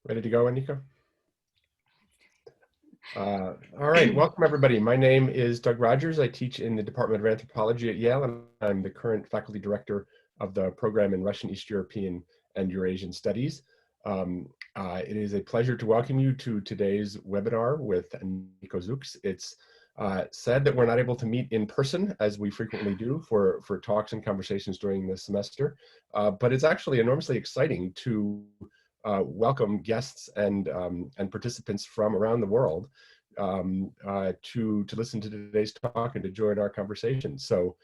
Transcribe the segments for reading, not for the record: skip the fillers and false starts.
Ready to go, Aniko? All right, welcome everybody. My name is Doug Rogers. I teach in the Department of Anthropology at Yale, and I'm the current faculty director of the program in Russian, East European, and Eurasian Studies. It is a pleasure to welcome you to today's webinar with Aniko Szucs. It's sad that we're not able to meet in person as we frequently do for talks and conversations during the semester, but it's actually enormously exciting to welcome guests and participants from around the world to listen to today's talk and to join our conversation. So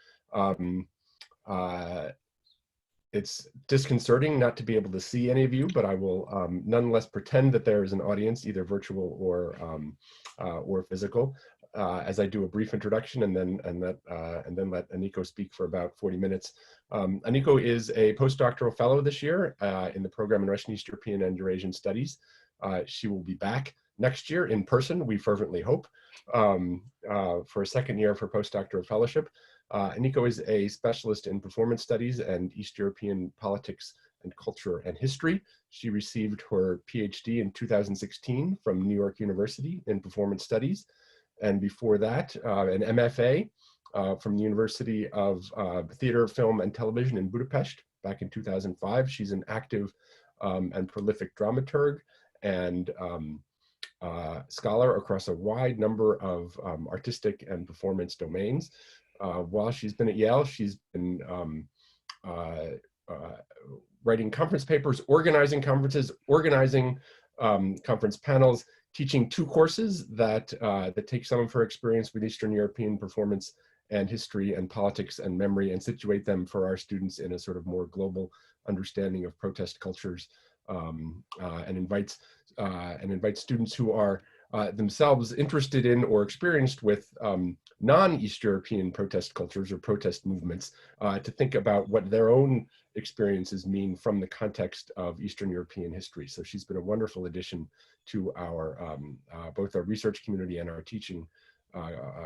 it's disconcerting not to be able to see any of you, but I will nonetheless pretend that there is an audience, either virtual or physical, as I do a brief introduction and then let Aniko speak for about 40 minutes. Aniko is a postdoctoral fellow this year in the program in Russian, East European, and Eurasian Studies. She will be back next year in person, we fervently hope, for a second year of her postdoctoral fellowship. Aniko is a specialist in performance studies and East European politics and culture and history. She received her PhD in 2016 from New York University in performance studies. And before that, an MFA from the University of Theater, Film, and Television in Budapest back in 2005. She's an active and prolific dramaturg and scholar across a wide number of artistic and performance domains. While she's been at Yale, she's been writing conference papers, organizing conferences, organizing conference panels, teaching 2 courses that take some of her experience with Eastern European performance and history and politics and memory and situate them for our students in a sort of more global understanding of protest cultures, and invites students who are themselves interested in or experienced with non-East European protest cultures or protest movements to think about what their own experiences mean from the context of Eastern European history. So she's been a wonderful addition to our both our research community and our teaching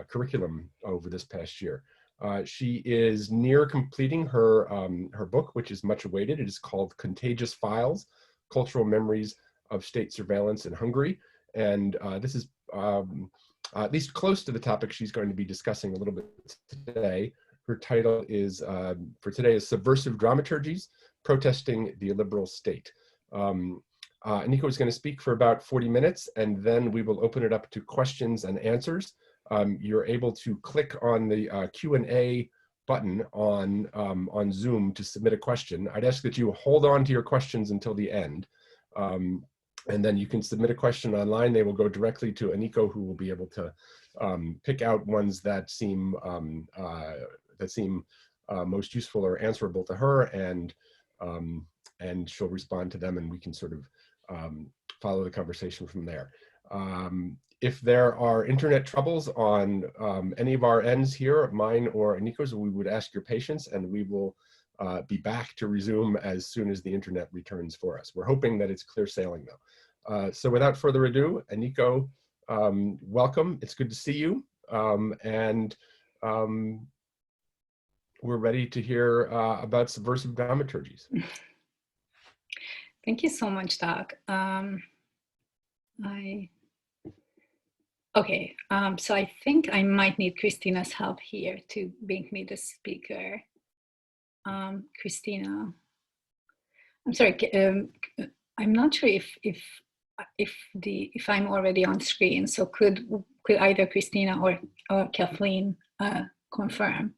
curriculum over this past year. She is near completing her her book, which is much awaited. It is called Contagious Files: Cultural Memories of State Surveillance in Hungary. And this is at least close to the topic she's going to be discussing a little bit today. Her title is, for today, is Subversive Dramaturgies, Protesting the Illiberal State. Aniko is going to speak for about 40 minutes, and then we will open it up to questions and answers. You're able to click on the Q&A button on Zoom to submit a question. I'd ask that you hold on to your questions until the end. And then you can submit a question online. They will go directly to Aniko, who will be able to pick out ones that seem most useful or answerable to her, and she'll respond to them, and we can sort of follow the conversation from there. If there are internet troubles on any of our ends here, mine or Aniko's, we would ask your patience, and we will be back to resume as soon as the internet returns for us. We're hoping that it's clear sailing though. So without further ado, Aniko, welcome. It's good to see you. And we're ready to hear about subversive dramaturgies. Thank you so much, Doug. Okay, so I think I might need Christina's help here to make me the speaker. Christina, I'm sorry. I'm not sure if I'm already on screen. So could either Christina or Kathleen confirm?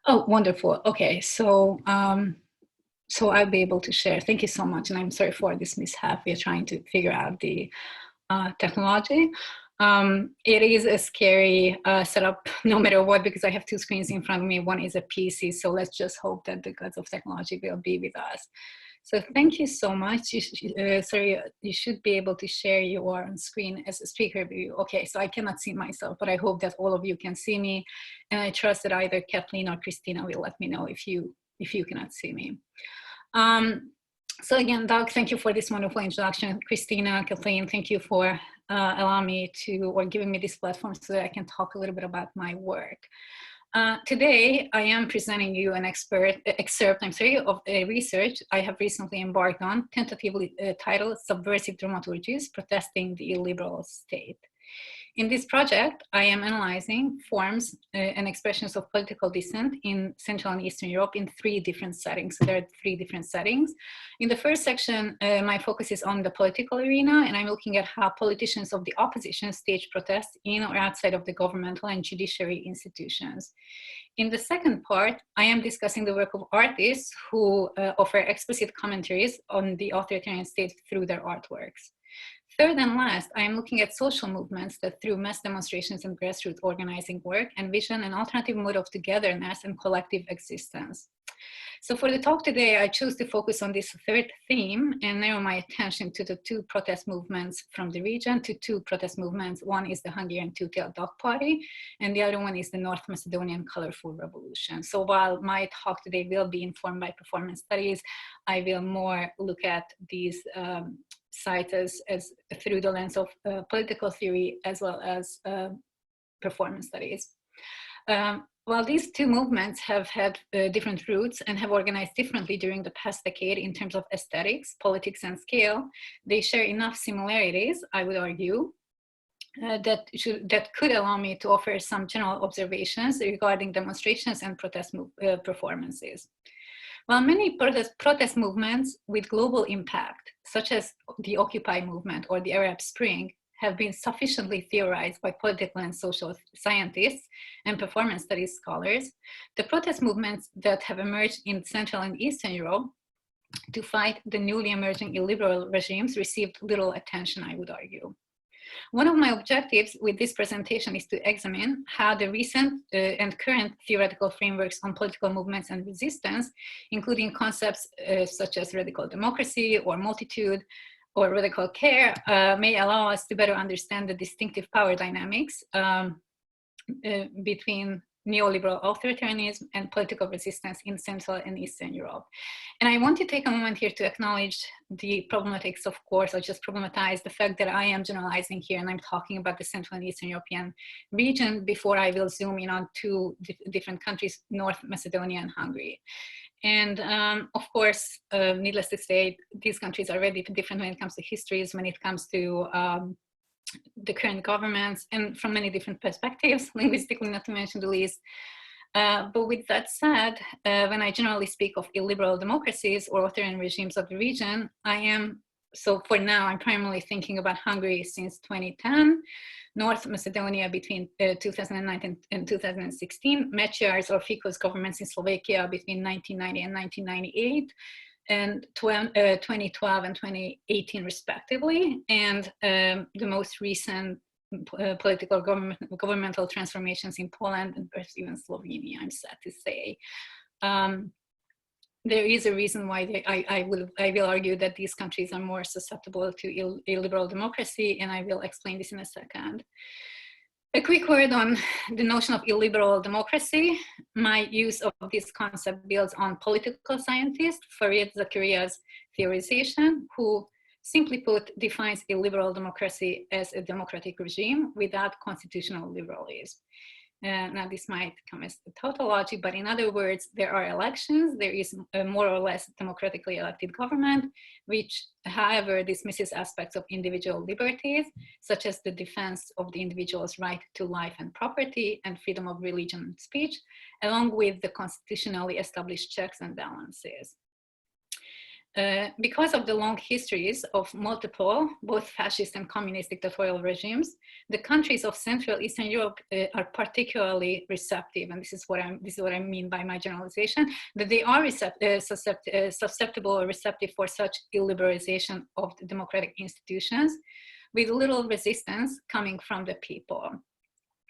Oh, wonderful. Okay, so I'll be able to share. Thank you so much, and I'm sorry for this mishap. We're trying to figure out the technology. It is a scary setup no matter what, because I have 2 screens in front of me. One is a PC, so let's just hope that the gods of technology will be with us. So thank you so much. You should be able to share your screen as a speaker view. Okay, so I cannot see myself, but I hope that all of you can see me, and I trust that either Kathleen or Christina will let me know if you cannot see me. So again, Doug, thank you for this wonderful introduction. Christina, Kathleen, thank you for allowing me to, or giving me this platform so that I can talk a little bit about my work. Today, I am presenting you an excerpt of a research I have recently embarked on, tentatively titled Subversive Dramaturgies, Protesting the Illiberal State. In this project, I am analyzing forms and expressions of political dissent in Central and Eastern Europe in 3 different settings. So there are 3 different settings. In the first section, my focus is on the political arena, and I'm looking at how politicians of the opposition stage protests in or outside of the governmental and judiciary institutions. In the second part, I am discussing the work of artists who offer explicit commentaries on the authoritarian state through their artworks. Third and last, I am looking at social movements that through mass demonstrations and grassroots organizing work envision an alternative mode of togetherness and collective existence. So for the talk today, I chose to focus on this third theme and narrow my attention to the 2 protest movements from the region, to 2 protest movements. One is the Hungarian Two-Tailed Party, and the other one is the North Macedonian Colorful Revolution. So while my talk today will be informed by performance studies, I will more look at these sites as through the lens of political theory as well as performance studies. While these 2 movements have had different roots and have organized differently during the past decade in terms of aesthetics, politics, and scale, they share enough similarities, I would argue, that could allow me to offer some general observations regarding demonstrations and protest performances. While many protest movements with global impact, such as the Occupy movement or the Arab Spring, have been sufficiently theorized by political and social scientists and performance studies scholars, the protest movements that have emerged in Central and Eastern Europe to fight the newly emerging illiberal regimes received little attention, I would argue. One of my objectives with this presentation is to examine how the recent and current theoretical frameworks on political movements and resistance, including concepts such as radical democracy or multitude or radical care, may allow us to better understand the distinctive power dynamics between neoliberal authoritarianism and political resistance in Central and Eastern Europe. And I want to take a moment here to acknowledge the problematics, of course, or just problematize the fact that I am generalizing here and I'm talking about the Central and Eastern European region before I will zoom in on 2 different countries, North Macedonia and Hungary. And of course, needless to say, these countries are very different when it comes to histories, when it comes to the current governments, and from many different perspectives, linguistically not to mention the least. But with that said, when I generally speak of illiberal democracies or authoritarian regimes of the region, so for now, I'm primarily thinking about Hungary since 2010, North Macedonia between 2009 and 2016, Mečiar's or Fico's governments in Slovakia between 1990 and 1998, and 2012 and 2018 respectively, and the most recent political governmental transformations in Poland and perhaps even Slovenia, I'm sad to say. There is a reason why I will argue that these countries are more susceptible to illiberal democracy, and I will explain this in a second. A quick word on the notion of illiberal democracy. My use of this concept builds on political scientist Farid Zakaria's theorization, who simply put defines illiberal democracy as a democratic regime without constitutional liberalism. Now this might come as a tautology, but in other words, there are elections, there is a more or less democratically elected government, which however dismisses aspects of individual liberties, such as the defense of the individual's right to life and property and freedom of religion and speech, along with the constitutionally established checks and balances. Because of the long histories of multiple, both fascist and communist dictatorial regimes, the countries of Central Eastern Europe are particularly receptive, and this is what I mean by my generalization, that they are susceptible or receptive for such illiberalization of the democratic institutions, with little resistance coming from the people.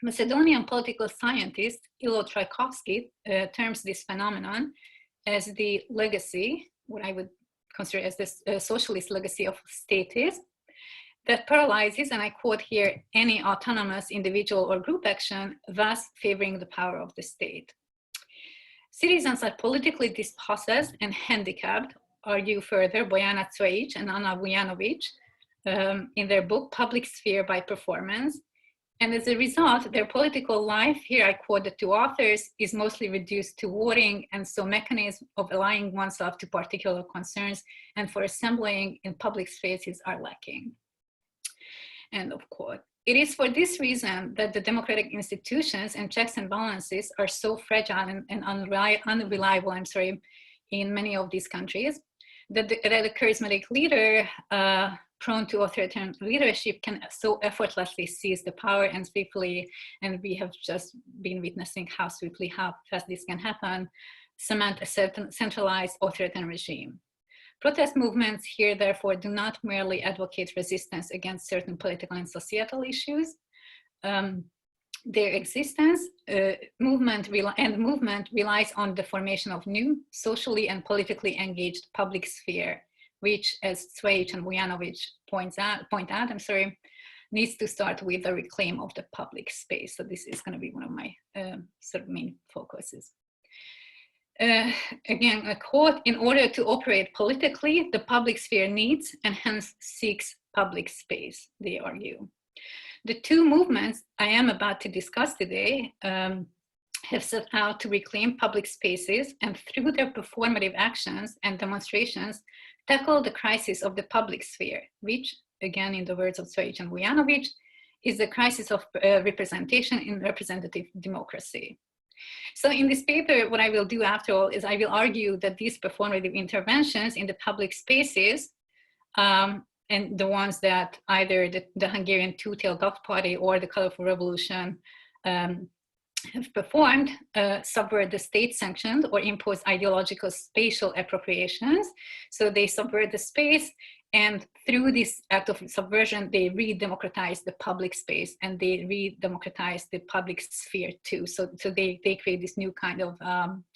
Macedonian political scientist Ilo Trajkovski terms this phenomenon as the legacy, what I would consider as this socialist legacy of statism, that paralyzes, and I quote here, any autonomous individual or group action, thus favoring the power of the state. Citizens are politically dispossessed and handicapped, argue further Bojana Cvejic and Anna Vujanovic in their book Public Sphere by Performance, And as a result, their political life, here I quote the two authors, is mostly reduced to voting, and so mechanisms of aligning oneself to particular concerns and for assembling in public spaces are lacking. End of quote. It is for this reason that the democratic institutions and checks and balances are so fragile and unreliable, in many of these countries, that a charismatic leader prone to authoritarian leadership can so effortlessly seize the power and swiftly, and we have just been witnessing how swiftly, how fast this can happen, cement a certain centralized authoritarian regime. Protest movements here, therefore, do not merely advocate resistance against certain political and societal issues. Their existence, movement relies on the formation of new, socially and politically engaged public sphere, which, as Szucs and Vujanovic point out, needs to start with the reclaim of the public space. So this is going to be one of my sort of main focuses. Again, a quote, in order to operate politically, the public sphere needs and hence seeks public space, they argue. The two movements I am about to discuss today have set out to reclaim public spaces and through their performative actions and demonstrations, tackle the crisis of the public sphere, which, again, in the words of Szucs and Vujanovic, is the crisis of representation in representative democracy. So in this paper, what I will do after all is I will argue that these performative interventions in the public spaces and the ones that either the Hungarian Two-Tailed Party or the Colorful Revolution have performed subvert the state-sanctioned or imposed ideological spatial appropriations. So they subvert the space, and through this act of subversion, they re-democratize the public space and they re-democratize the public sphere too. So they create this new kind of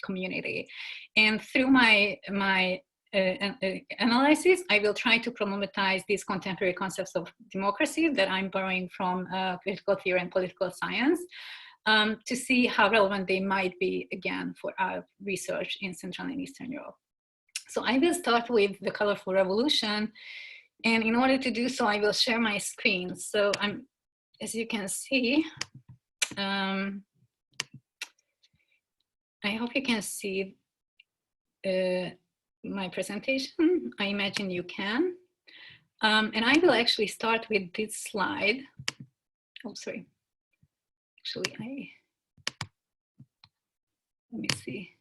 community. And through my analysis, I will try to problematize these contemporary concepts of democracy that I'm borrowing from critical theory and political science to see how relevant they might be, again, for our research in Central and Eastern Europe. So I will start with the Colorful Revolution, and in order to do so, I will share my screen. So as you can see, I hope you can see my presentation. I imagine you can. And I will actually start with this slide. Oh, sorry. Actually, let me see.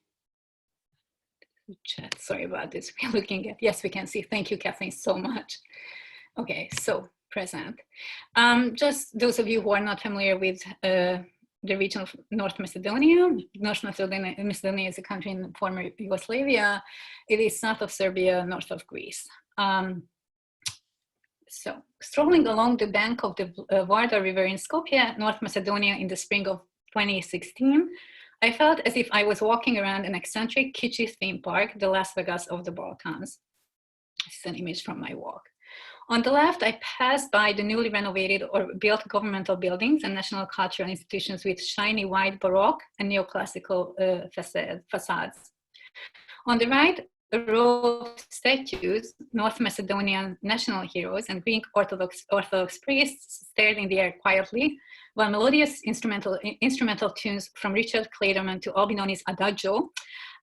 Chat, sorry about this. We're looking at, yes, we can see. Thank you, Kathleen, so much. Okay, so present. Just those of you who are not familiar with the region of North Macedonia. North Macedonia is a country in former Yugoslavia. It is south of Serbia, north of Greece. So strolling along the bank of the Vardar River in Skopje, North Macedonia in the spring of 2016, I felt as if I was walking around an eccentric, kitschy theme park, the Las Vegas of the Balkans. This is an image from my walk. On the left, I passed by the newly renovated or built governmental buildings and national cultural institutions with shiny white Baroque and neoclassical facades. On the right, a row of statues, North Macedonian national heroes and Greek Orthodox priests stared in the air quietly, while melodious instrumental tunes from Richard Clayderman to Albinoni's Adagio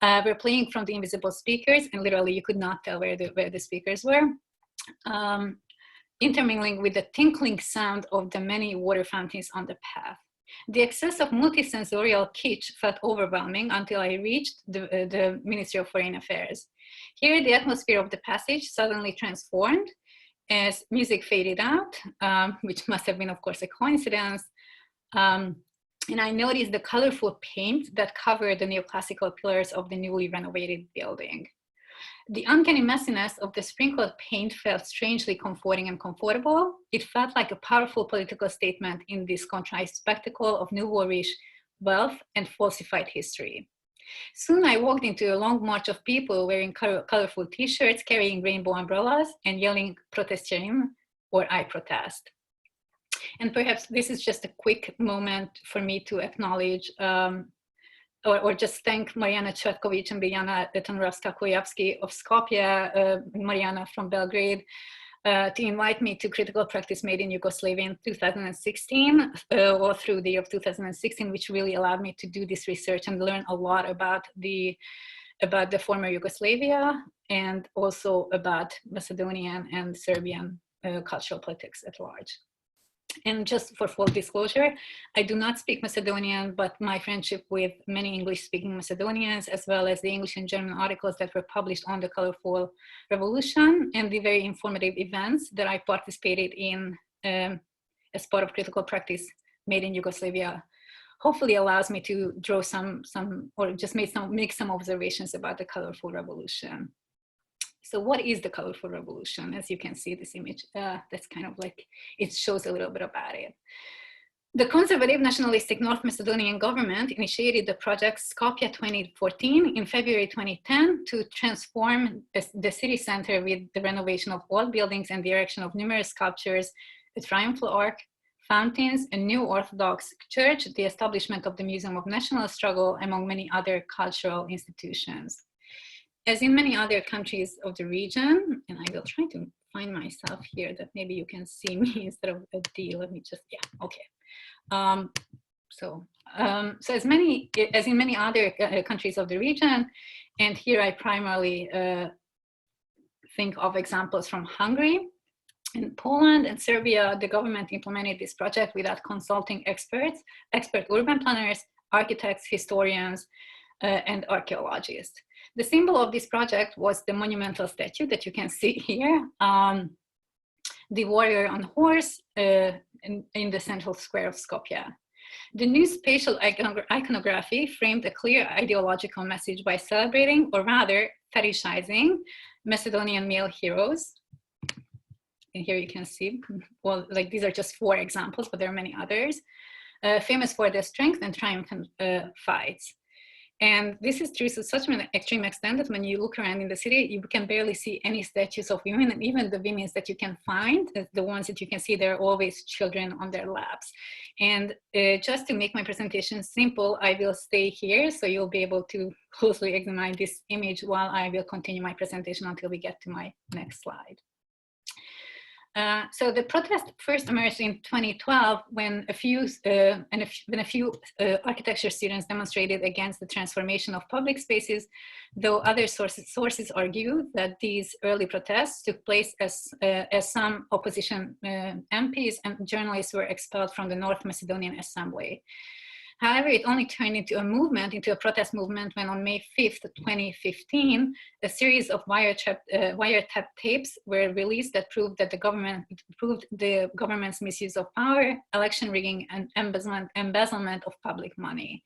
were playing from the invisible speakers, and literally you could not tell where the speakers were, intermingling with the tinkling sound of the many water fountains on the path. The excess of multisensorial kitsch felt overwhelming until I reached the Ministry of Foreign Affairs. Here, the atmosphere of the passage suddenly transformed as music faded out, which must have been, of course, a coincidence. And I noticed the colorful paint that covered the neoclassical pillars of the newly renovated building. The uncanny messiness of the sprinkled paint felt strangely comforting and comfortable. It felt like a powerful political statement in this contrived spectacle of nouveau riche wealth and falsified history. Soon I walked into a long march of people wearing colorful t-shirts, carrying rainbow umbrellas, and yelling "Protestarian" or "I protest." And perhaps this is just a quick moment for me to acknowledge or just thank Mariana Cvetkovic and Biljana Tanorovska-Kojavski of Skopje, Mariana from Belgrade, to invite me to critical practice made in Yugoslavia in 2016, or through the year of 2016, which really allowed me to do this research and learn a lot about the former Yugoslavia and also about Macedonian and Serbian cultural politics at large. And just for full disclosure, I do not speak Macedonian, but my friendship with many English-speaking Macedonians, as well as the English and German articles that were published on the Colorful Revolution and the very informative events that I participated in as part of critical practice made in Yugoslavia, hopefully allows me to draw some or just make some observations about the Colorful Revolution. So what is the Colorful Revolution? As you can see this image, that's kind of like, it shows a little bit about it. The conservative nationalistic North Macedonian government initiated the project Skopje 2014 in February 2010 to transform the city center with the renovation of old buildings and the erection of numerous sculptures, a triumphal arch, fountains, a new Orthodox church, the establishment of the Museum of National Struggle, among many other cultural institutions. As in many other countries of the region, and I will try to find myself here that maybe you can see me instead of a D. Let me just, yeah, okay. So as in many other countries of the region, and here I primarily think of examples from Hungary. In Poland and Serbia, the government implemented this project without consulting expert urban planners, architects, historians, and archaeologists. The symbol of this project was the monumental statue that you can see here, the warrior on horse in the central square of Skopje. The new spatial iconography framed a clear ideological message by celebrating, or rather fetishizing, Macedonian male heroes. And here you can see, well, like these are just 4 examples, but there are many others, famous for their strength and triumphant fights. And this is true to such an extreme extent that when you look around in the city, you can barely see any statues of women, and even the women that you can find, the ones that you can see, they're always children on their laps. And just to make my presentation simple, I will stay here, so you'll be able to closely examine this image while I will continue my presentation until we get to my next slide. So the protest first emerged in 2012 when a few architecture students demonstrated against the transformation of public spaces, though other sources argue that these early protests took place as some opposition MPs and journalists were expelled from the North Macedonian Assembly. However, it only turned into a protest movement when on May 5th, 2015, a series of wiretap tapes were released that proved that the government's misuse of power, election rigging, and embezzlement of public money.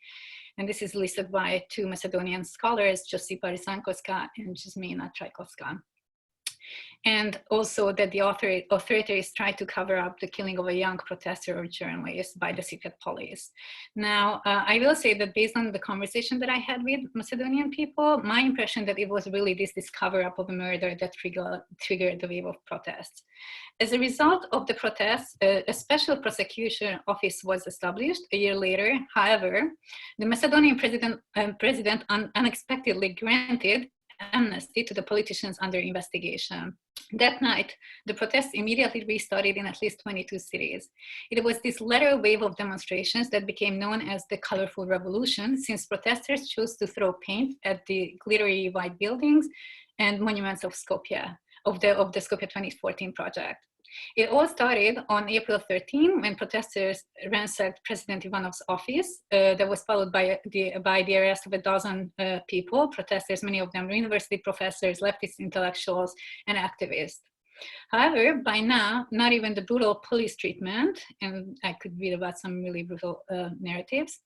And this is listed by 2 Macedonian scholars, Josipa Rysankovska and Jasmina Trajkovska. And also that the authorities tried to cover up the killing of a young protester or journalist by the secret police. Now, I will say that based on the conversation that I had with Macedonian people, my impression that it was really this cover-up of a murder that triggered the wave of protests. As a result of the protests, a special prosecution office was established a year later. However, the Macedonian president unexpectedly granted amnesty to the politicians under investigation. That night, the protests immediately restarted in at least 22 cities. It was this latter wave of demonstrations that became known as the Colorful Revolution, since protesters chose to throw paint at the glittery white buildings and monuments of Skopje, of the Skopje 2014 project. It all started on April 13 when protesters ransacked President Ivanov's office. That was followed by the arrest of a dozen people, protesters, many of them university professors, leftist intellectuals, and activists. However, by now, not even the brutal police treatment, and I could read about some really brutal narratives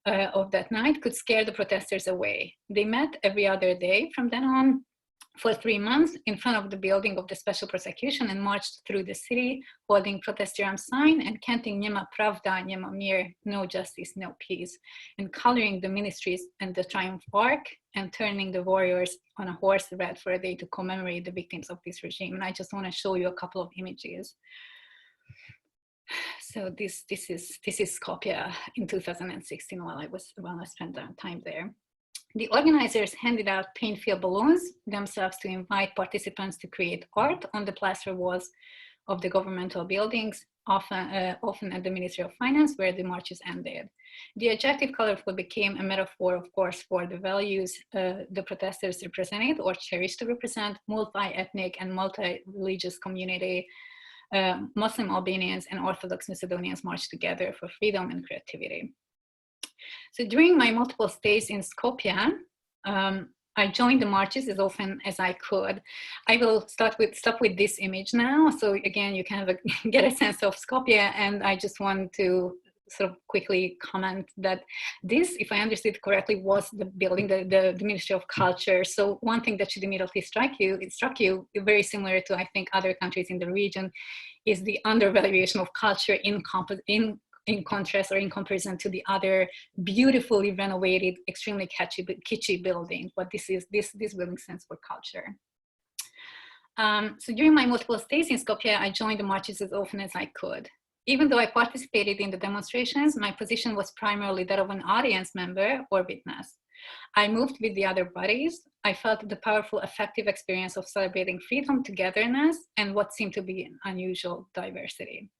of that night, could scare the protesters away. They met every other day from then on for 3 months in front of the building of the special prosecution and marched through the city holding protestiram sign and chanting Njema pravda, njema mir, no justice, no peace, and coloring the ministries and the triumph arc and turning the warriors on a horse red for a day to commemorate the victims of this regime. And I just want to show you a couple of images. So this is Skopje in 2016 while I spent time there. The organizers handed out paint-filled balloons themselves to invite participants to create art on the plaster walls of the governmental buildings, often at the Ministry of Finance, where the marches ended. The adjective colorful became a metaphor, of course, for the values the protesters represented or cherished to represent: multi-ethnic and multi-religious community. Muslim Albanians and Orthodox Macedonians marched together for freedom and creativity. So during my multiple stays in Skopje, I joined the marches as often as I could. I will start with this image now. So again, you kind of get a sense of Skopje, and I just want to sort of quickly comment that this, if I understood correctly, was the building, the Ministry of Culture. So one thing that should immediately struck you, very similar to, I think, other countries in the region, is the undervaluation of culture in contrast or in comparison to the other beautifully renovated, extremely kitschy building. But this building stands for culture. So during my multiple stays in Skopje, I joined the marches as often as I could. Even though I participated in the demonstrations, my position was primarily that of an audience member or witness. I moved with the other bodies. I felt the powerful, effective experience of celebrating freedom, togetherness, and what seemed to be an unusual diversity.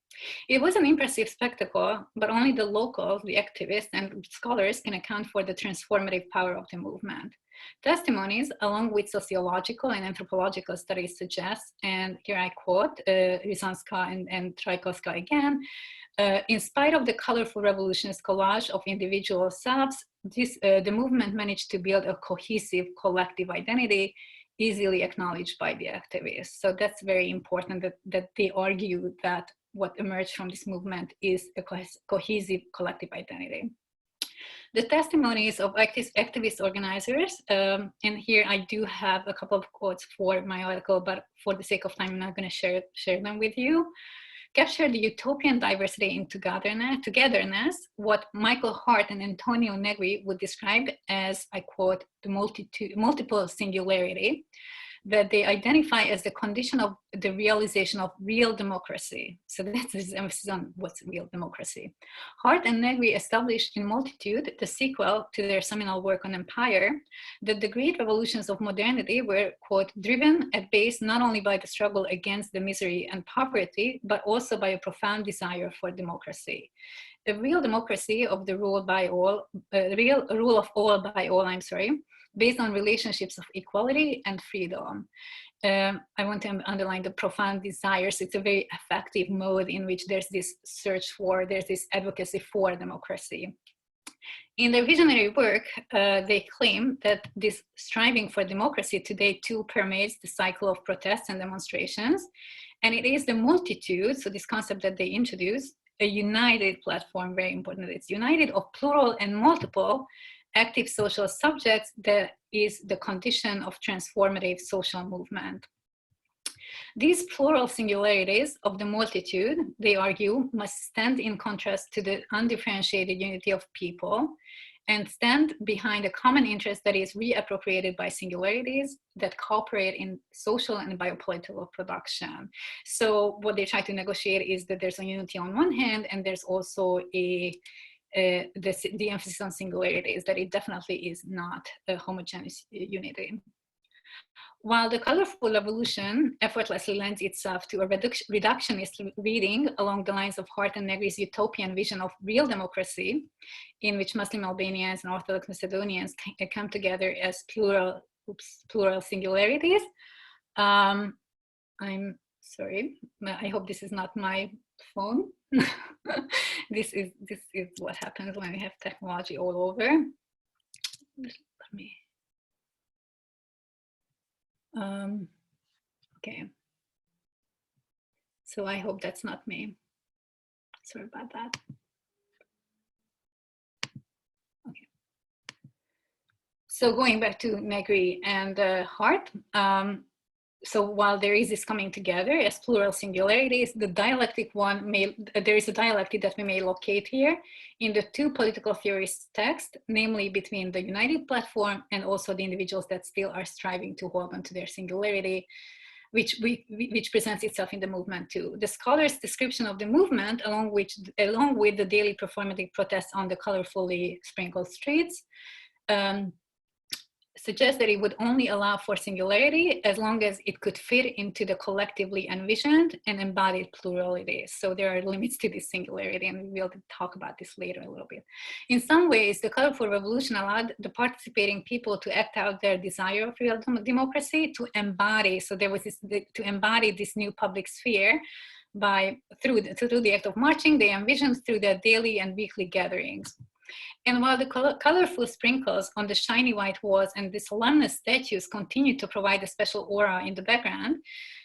It was an impressive spectacle, but only the locals, the activists, and scholars can account for the transformative power of the movement. Testimonies, along with sociological and anthropological studies, suggest, and here I quote Rysanska and Trajkowska again, in spite of the colorful revolutionist collage of individual selves, the movement managed to build a cohesive collective identity easily acknowledged by the activists. So that's very important that they argue that what emerged from this movement is a cohesive collective identity. The testimonies of activist organizers, and here I do have a couple of quotes for my article, but for the sake of time, I'm not going to share them with you, capture the utopian diversity in togetherness, what Michael Hart and Antonio Negri would describe as, I quote, the multiple singularity, that they identify as the condition of the realization of real democracy. So that's this emphasis on what's real democracy. Hart and Negri established in Multitude, the sequel to their seminal work on empire, that the great revolutions of modernity were, quote, driven at base not only by the struggle against the misery and poverty, but also by a profound desire for democracy. The real democracy of the rule of all by all, based on relationships of equality and freedom. I want to underline the profound desires. It's a very effective mode in which there's this there's this advocacy for democracy. In their visionary work, they claim that this striving for democracy today too permeates the cycle of protests and demonstrations. And it is the multitude, so this concept that they introduce, a united platform, very important, it's united of plural and multiple active social subjects that is the condition of transformative social movement. These plural singularities of the multitude, they argue, must stand in contrast to the undifferentiated unity of people and stand behind a common interest that is reappropriated by singularities that cooperate in social and biopolitical production. So what they try to negotiate is that there's a unity on one hand, and there's also the emphasis on singularities, that it definitely is not a homogeneous unity. While the colorful revolution effortlessly lends itself to a reductionist reading along the lines of Hart and Negri's utopian vision of real democracy, in which Muslim Albanians and Orthodox Macedonians come together as plural singularities. I'm sorry, I hope this is not my phone. This is what happens when we have technology all over. Let me. Okay. So I hope that's not me. Sorry about that. Okay. So going back to Negri and Hart, so while there is this coming together as plural singularities, there is a dialectic that we may locate here in the two political theorists' text, namely between the united platform and also the individuals that still are striving to hold on to their singularity, which presents itself in the movement too. The scholar's description of the movement, along with the daily performative protests on the colorfully sprinkled streets, suggests that it would only allow for singularity as long as it could fit into the collectively envisioned and embodied plurality. So there are limits to this singularity, and we'll talk about this later a little bit. In some ways, the colorful revolution allowed the participating people to act out their desire of real democracy, to embody. So there was this, to embody this new public sphere through the act of marching, they envisioned through their daily and weekly gatherings. And while the colorful sprinkles on the shiny white walls and the solemnous statues continued to provide a special aura in the background,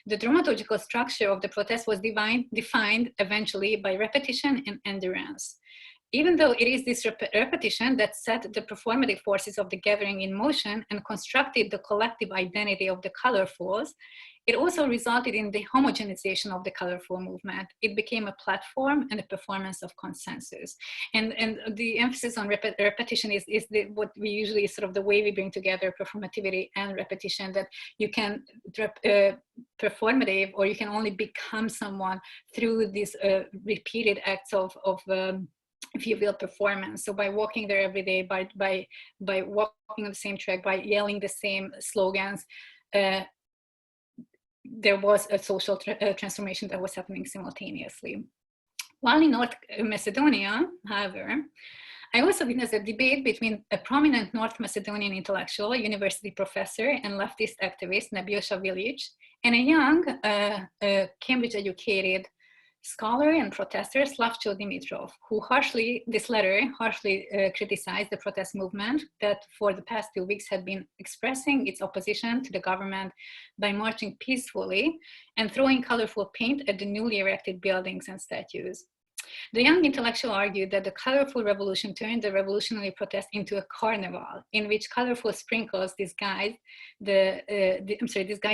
the dramaturgical structure of the protest was defined eventually by repetition and endurance. Even though it is this repetition that set the performative forces of the gathering in motion and constructed the collective identity of the colorfuls, it also resulted in the homogenization of the colorful movement. It became a platform and a performance of consensus. And the emphasis on repetition is what we usually sort of the way we bring together performativity and repetition, that you can performative, or you can only become someone through these repeated acts of if you will, performance. So by walking there every day, by walking on the same track, by yelling the same slogans, there was a social transformation that was happening simultaneously. While in North Macedonia, however, I also witnessed a debate between a prominent North Macedonian intellectual, university professor, and leftist activist, Nebojša Vilić, and a young Cambridge-educated scholar and protester, Slavko Dimitrov, who harshly criticized the protest movement that for the past 2 weeks had been expressing its opposition to the government by marching peacefully and throwing colorful paint at the newly erected buildings and statues. The young intellectual argued that the colorful revolution turned the revolutionary protest into a carnival in which colorful sprinkles disguised the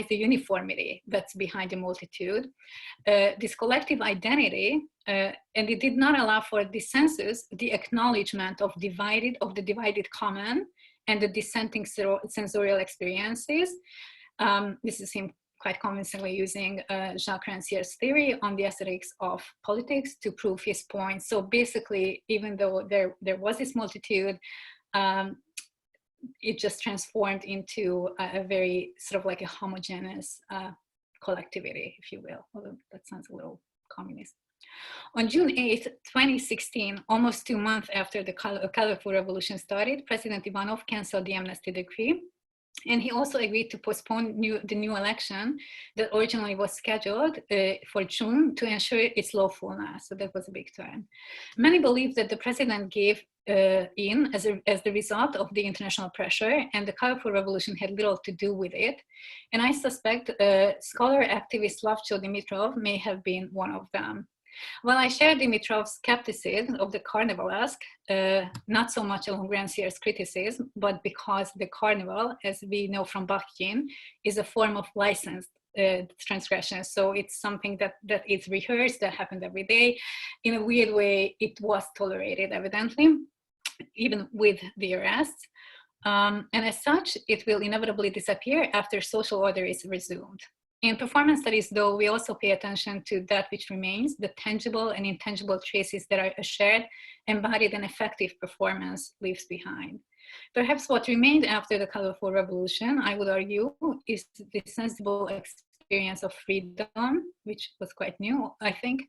uniformity that's behind the multitude, this collective identity, and it did not allow for dissensus, the acknowledgement of the divided common and the dissenting sensorial experiences. This is him quite convincingly using Jacques Rancière's theory on the aesthetics of politics to prove his point. So basically, even though there was this multitude, it just transformed into a very sort of like a homogeneous collectivity, if you will. Although that sounds a little communist. On June 8th, 2016, almost 2 months after the colorful revolution started, President Ivanov canceled the amnesty decree. And he also agreed to postpone the new election that originally was scheduled for June to ensure its lawfulness. So that was a big turn. Many believe that the president gave in as the result of the international pressure, and the colorful revolution had little to do with it. And I suspect scholar activist Slavko Dimitrov may have been one of them. While I share Dimitrov's skepticism of the carnivalesque, not so much along Rancière's criticism, but because the carnival, as we know from Bakhtin, is a form of licensed transgression. So it's something that is rehearsed, that happened every day. In a weird way, it was tolerated, evidently, even with the arrests. And as such, it will inevitably disappear after social order is resumed. In performance studies, though, we also pay attention to that which remains, the tangible and intangible traces that a shared, embodied, and effective performance leaves behind. Perhaps what remained after the colorful revolution, I would argue, is the sensible experience of freedom, which was quite new, I think,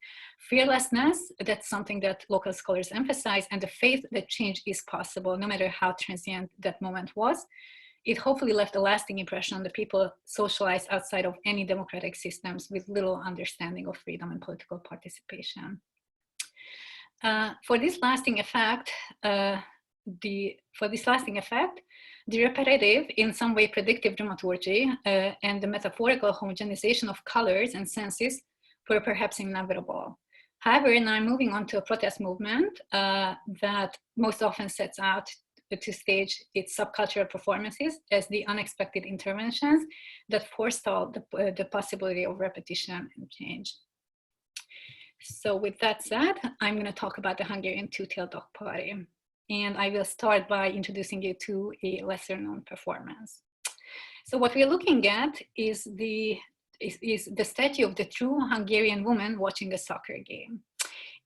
fearlessness, that's something that local scholars emphasize, and the faith that change is possible, no matter how transient that moment was. It hopefully left a lasting impression on the people socialized outside of any democratic systems with little understanding of freedom and political participation. For this lasting effect, the repetitive, in some way predictive dramaturgy and the metaphorical homogenization of colors and senses were perhaps inevitable. However, now I'm moving on to a protest movement that most often sets out to stage its subcultural performances as the unexpected interventions that forestall the possibility of repetition and change. So with that said, I'm going to talk about the Hungarian Two-Tailed Party. And I will start by introducing you to a lesser known performance. So what we're looking at is the statue of the true Hungarian woman watching a soccer game.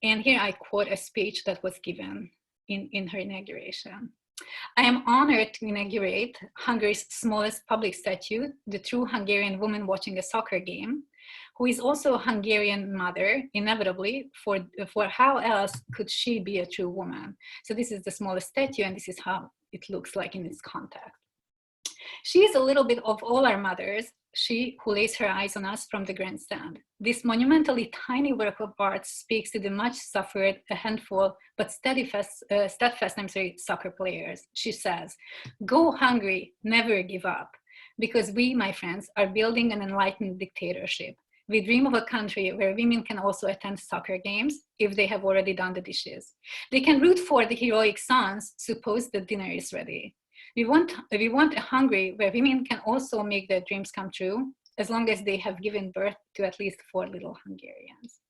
And here I quote a speech that was given in her inauguration. I am honored to inaugurate Hungary's smallest public statue, the true Hungarian woman watching a soccer game, who is also a Hungarian mother, inevitably, for how else could she be a true woman? So this is the smallest statue, and this is how it looks like in its context. She is a little bit of all our mothers, she who lays her eyes on us from the grandstand. This monumentally tiny work of art speaks to the much suffered, a handful, but steadfast soccer players. She says, "Go Hungary, never give up." Because we, my friends, are building an enlightened dictatorship. We dream of a country where women can also attend soccer games if they have already done the dishes. They can root for the heroic sons, suppose the dinner is ready. We want a Hungary where women can also make their dreams come true, as long as they have given birth to at least 4 little Hungarians.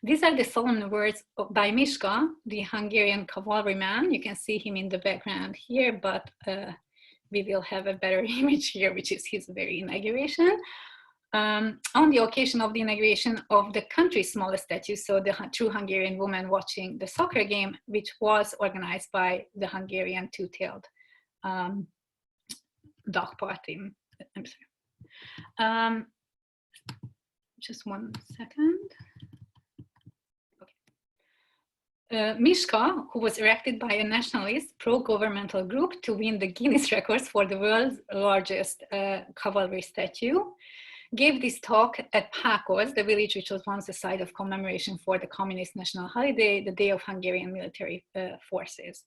These are the solemn words by Miska, the Hungarian cavalryman. You can see him in the background here, but we will have a better image here, which is his very inauguration. On the occasion of the inauguration of the country's smallest statue, so the true Hungarian woman watching the soccer game, which was organized by the Hungarian Two-Tailed Party. I'm sorry. Just one second. Miska, who was erected by a nationalist pro-governmental group to win the Guinness records for the world's largest cavalry statue, gave this talk at Pákoz, the village which was once a site of commemoration for the communist national holiday, the Day of Hungarian Military Forces.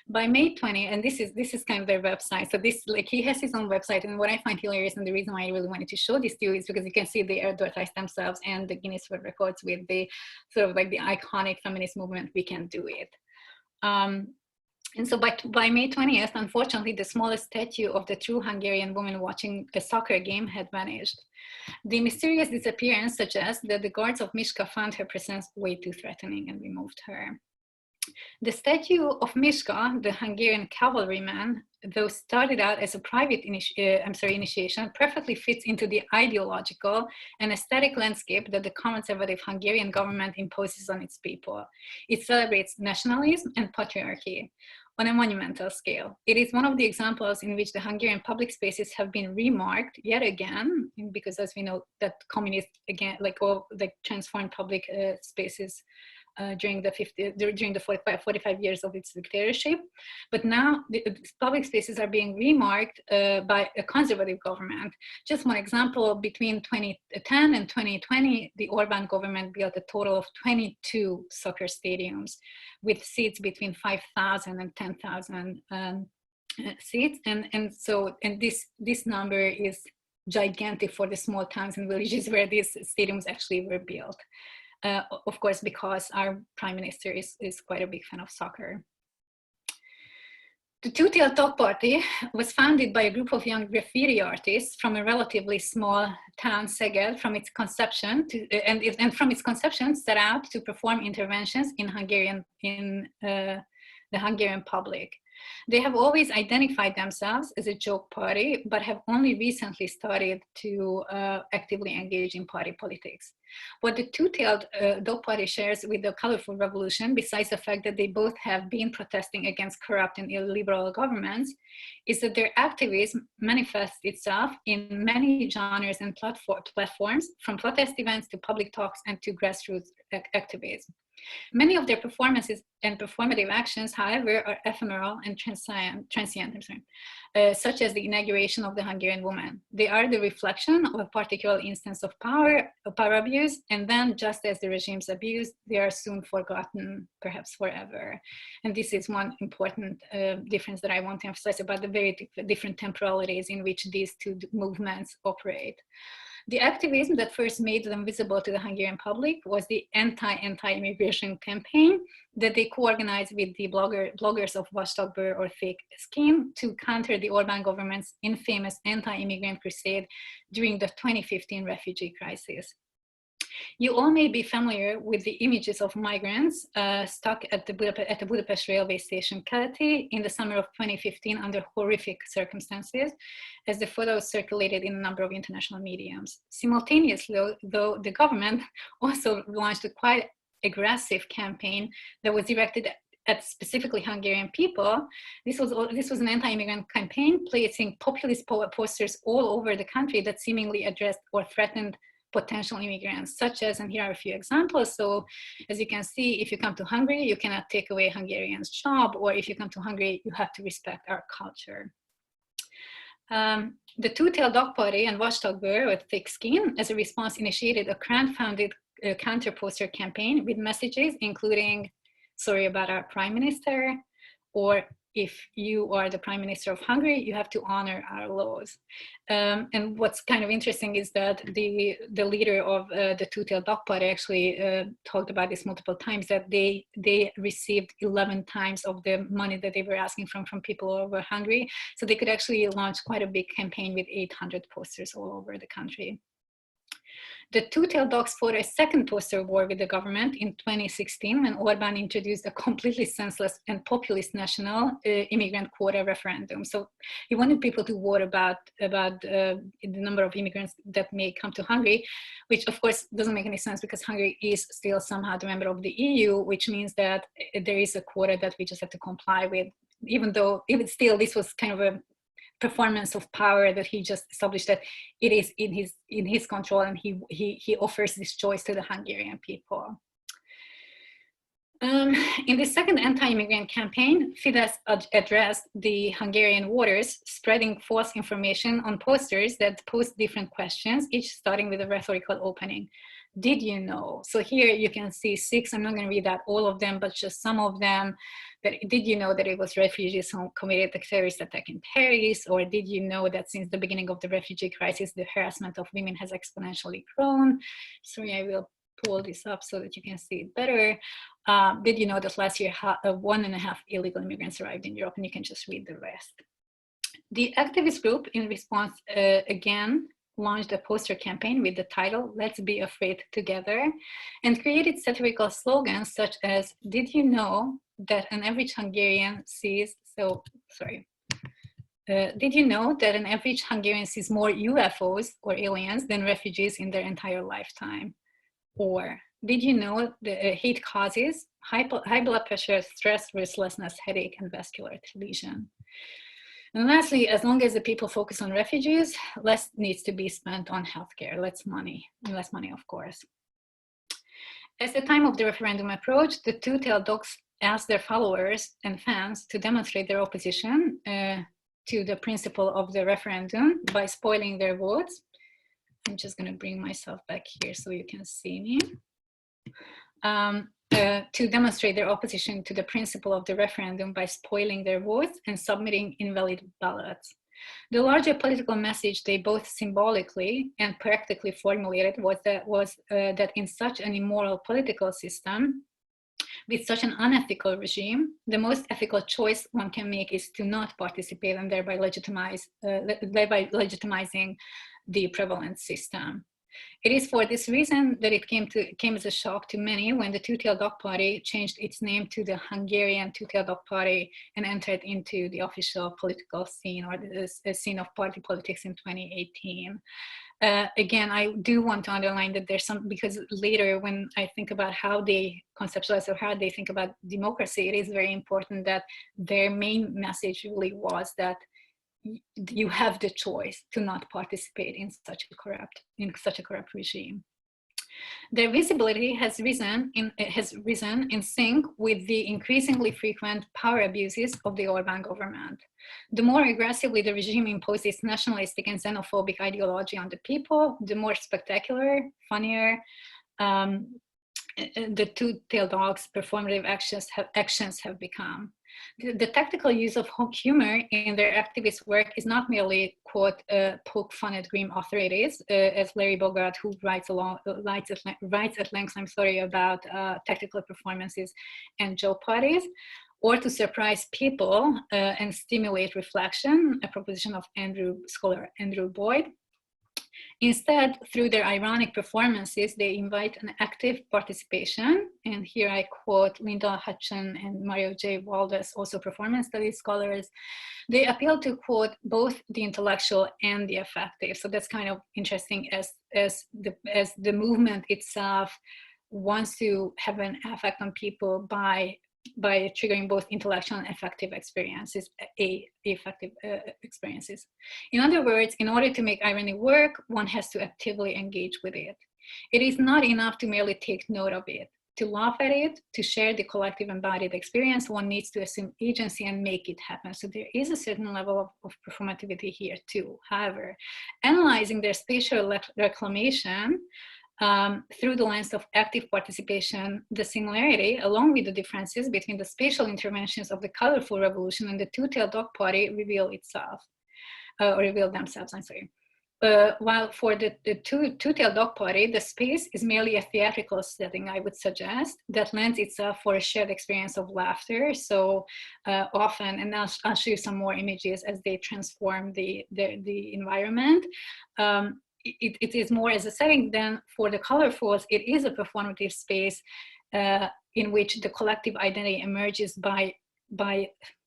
By May 20, and this is kind of their website. So this, like, he has his own website, and what I find hilarious, and the reason why I really wanted to show this to you is because you can see they advertise themselves and the Guinness World Records with the sort of like the iconic feminist movement, we can do it. And so by May 20th, unfortunately, the smallest statue of the true Hungarian woman watching a soccer game had vanished. The mysterious disappearance suggests that the guards of Miska found her presence way too threatening and removed her. The statue of Miska, the Hungarian cavalryman, though started out as a private initiation, perfectly fits into the ideological and aesthetic landscape that the conservative Hungarian government imposes on its people. It celebrates nationalism and patriarchy on a monumental scale. It is one of the examples in which the Hungarian public spaces have been remarked yet again, because as we know that communists again, transformed public spaces during the 45 years of its dictatorship. But now the public spaces are being remarked by a conservative government. Just one example, between 2010 and 2020, the Orbán government built a total of 22 soccer stadiums with seats between 5,000 and 10,000 seats. And this number is gigantic for the small towns and villages where these stadiums actually were built. Of course, because our prime minister is quite a big fan of soccer. The Two-Tailed Party was founded by a group of young graffiti artists from a relatively small town, Szeged, from its conception and from its conception set out to perform interventions in the Hungarian public. They have always identified themselves as a joke party, but have only recently started to actively engage in party politics. What the Two-Tailed Party shares with the Colorful Revolution, besides the fact that they both have been protesting against corrupt and illiberal governments, is that their activism manifests itself in many genres and platforms, from protest events to public talks and to grassroots activism. Many of their performances and performative actions, however, are ephemeral and transient, such as the inauguration of the Hungarian woman. They are the reflection of a particular instance of power abuse, and then, just as the regime's abuse, they are soon forgotten, perhaps forever. And this is one important difference that I want to emphasize about the very different temporalities in which these two movements operate. The activism that first made them visible to the Hungarian public was the anti-immigration campaign that they co-organized with the bloggers of Vastagbőr or Fake Skin to counter the Orbán government's infamous anti-immigrant crusade during the 2015 refugee crisis. You all may be familiar with the images of migrants stuck at the Budapest railway station Keleti in the summer of 2015 under horrific circumstances, as the photos circulated in a number of international mediums. Simultaneously, though, the government also launched a quite aggressive campaign that was directed at specifically Hungarian people. This was an anti-immigrant campaign placing populist posters all over the country that seemingly addressed or threatened potential immigrants, such as, and here are a few examples. So as you can see, if you come to Hungary, you cannot take away Hungarians' job, or if you come to Hungary, you have to respect our culture. The Two-Tailed Dog Party and Watchdog Bear with Thick Skin, as a response, initiated a crowd-funded counter-poster campaign with messages including, sorry about our prime minister, or if you are the prime minister of Hungary, you have to honor our laws. And what's kind of interesting is that the leader of the Two-Tailed Dog Party actually talked about this multiple times, that they received 11 times of the money that they were asking from people all over Hungary. So they could actually launch quite a big campaign with 800 posters all over the country. The Two-Tailed Dogs fought a second poster war with the government in 2016 when Orbán introduced a completely senseless and populist national immigrant quota referendum. So he wanted people to vote about the number of immigrants that may come to Hungary, which of course doesn't make any sense because Hungary is still somehow the member of the EU, which means that there is a quota that we just have to comply with, even still this was kind of a performance of power that he just established, that it is in his control, and he offers this choice to the Hungarian people. In the second anti-immigrant campaign, Fidesz addressed the Hungarian voters, spreading false information on posters that posed different questions, each starting with a rhetorical opening. Did you know? So here you can see 6, I'm not going to read out all of them, but just some of them. That, did you know that it was refugees who committed the terrorist attack in Paris? Or did you know that since the beginning of the refugee crisis, the harassment of women has exponentially grown? Sorry, I will pull this up so that you can see it better. Did you know that last year 1.5 illegal immigrants arrived in Europe? And you can just read the rest. The activist group, in response, again, launched a poster campaign with the title, "Let's Be Afraid Together," and created satirical slogans such as, did you know that an average Hungarian sees, did you know that an average Hungarian sees more UFOs or aliens than refugees in their entire lifetime? Or did you know that hate causes high blood pressure, stress, restlessness, headache, and vascular lesion? And lastly, as long as the people focus on refugees, less needs to be spent on healthcare, less money, of course. As the time of the referendum approached, the Two-Tailed Dogs asked their followers and fans to demonstrate their opposition to the principle of the referendum by spoiling their votes. I'm just going to bring myself back here so you can see me. To demonstrate their opposition to the principle of the referendum by spoiling their votes and submitting invalid ballots. The larger political message they both symbolically and practically formulated was that in such an immoral political system, with such an unethical regime, the most ethical choice one can make is to not participate, and thereby legitimizing the prevalent system. It is for this reason that it came as a shock to many when the Two-Tailed Dog Party changed its name to the Hungarian Two-Tailed Dog Party and entered into the official political scene, or the scene of party politics, in 2018. Again, I do want to underline that there's some, because later when I think about how they conceptualize or how they think about democracy, it is very important that their main message really was that you have the choice to not participate in such a corrupt regime. Their visibility has risen in sync with the increasingly frequent power abuses of the Orbán government. The more aggressively the regime imposed its nationalistic and xenophobic ideology on the people, the more spectacular, funnier the Two-Tailed Dogs' performative actions have become. The tactical use of humor in their activist work is not merely, quote, poke fun at grim authorities, as Larry Bogart, who writes at length, about tactical performances and joke parties, or to surprise people and stimulate reflection, a proposition of scholar Andrew Boyd. Instead, through their ironic performances, they invite an active participation. And here I quote Linda Hutchin and Mario J. Waldes, also performance studies scholars. They appeal to, quote, both the intellectual and the affective. So that's kind of interesting, as the movement itself wants to have an effect on people by by triggering both intellectual and affective experiences, experiences. In other words, in order to make irony work, one has to actively engage with it. It is not enough to merely take note of it. To laugh at it, to share the collective embodied experience, one needs to assume agency and make it happen. So there is a certain level of performativity here too. However, analyzing their spatial reclamation through the lens of active participation, the similarity, along with the differences between the spatial interventions of the Colorful Revolution and the Two-Tailed Dog Party reveal themselves, I'm sorry. While for the Two-Tailed Dog Party, the space is merely a theatrical setting, I would suggest, that lends itself for a shared experience of laughter. So often, and I'll show you some more images as they transform the environment. It is more as a setting than for the colorfuls. It is a performative space in which the collective identity emerges by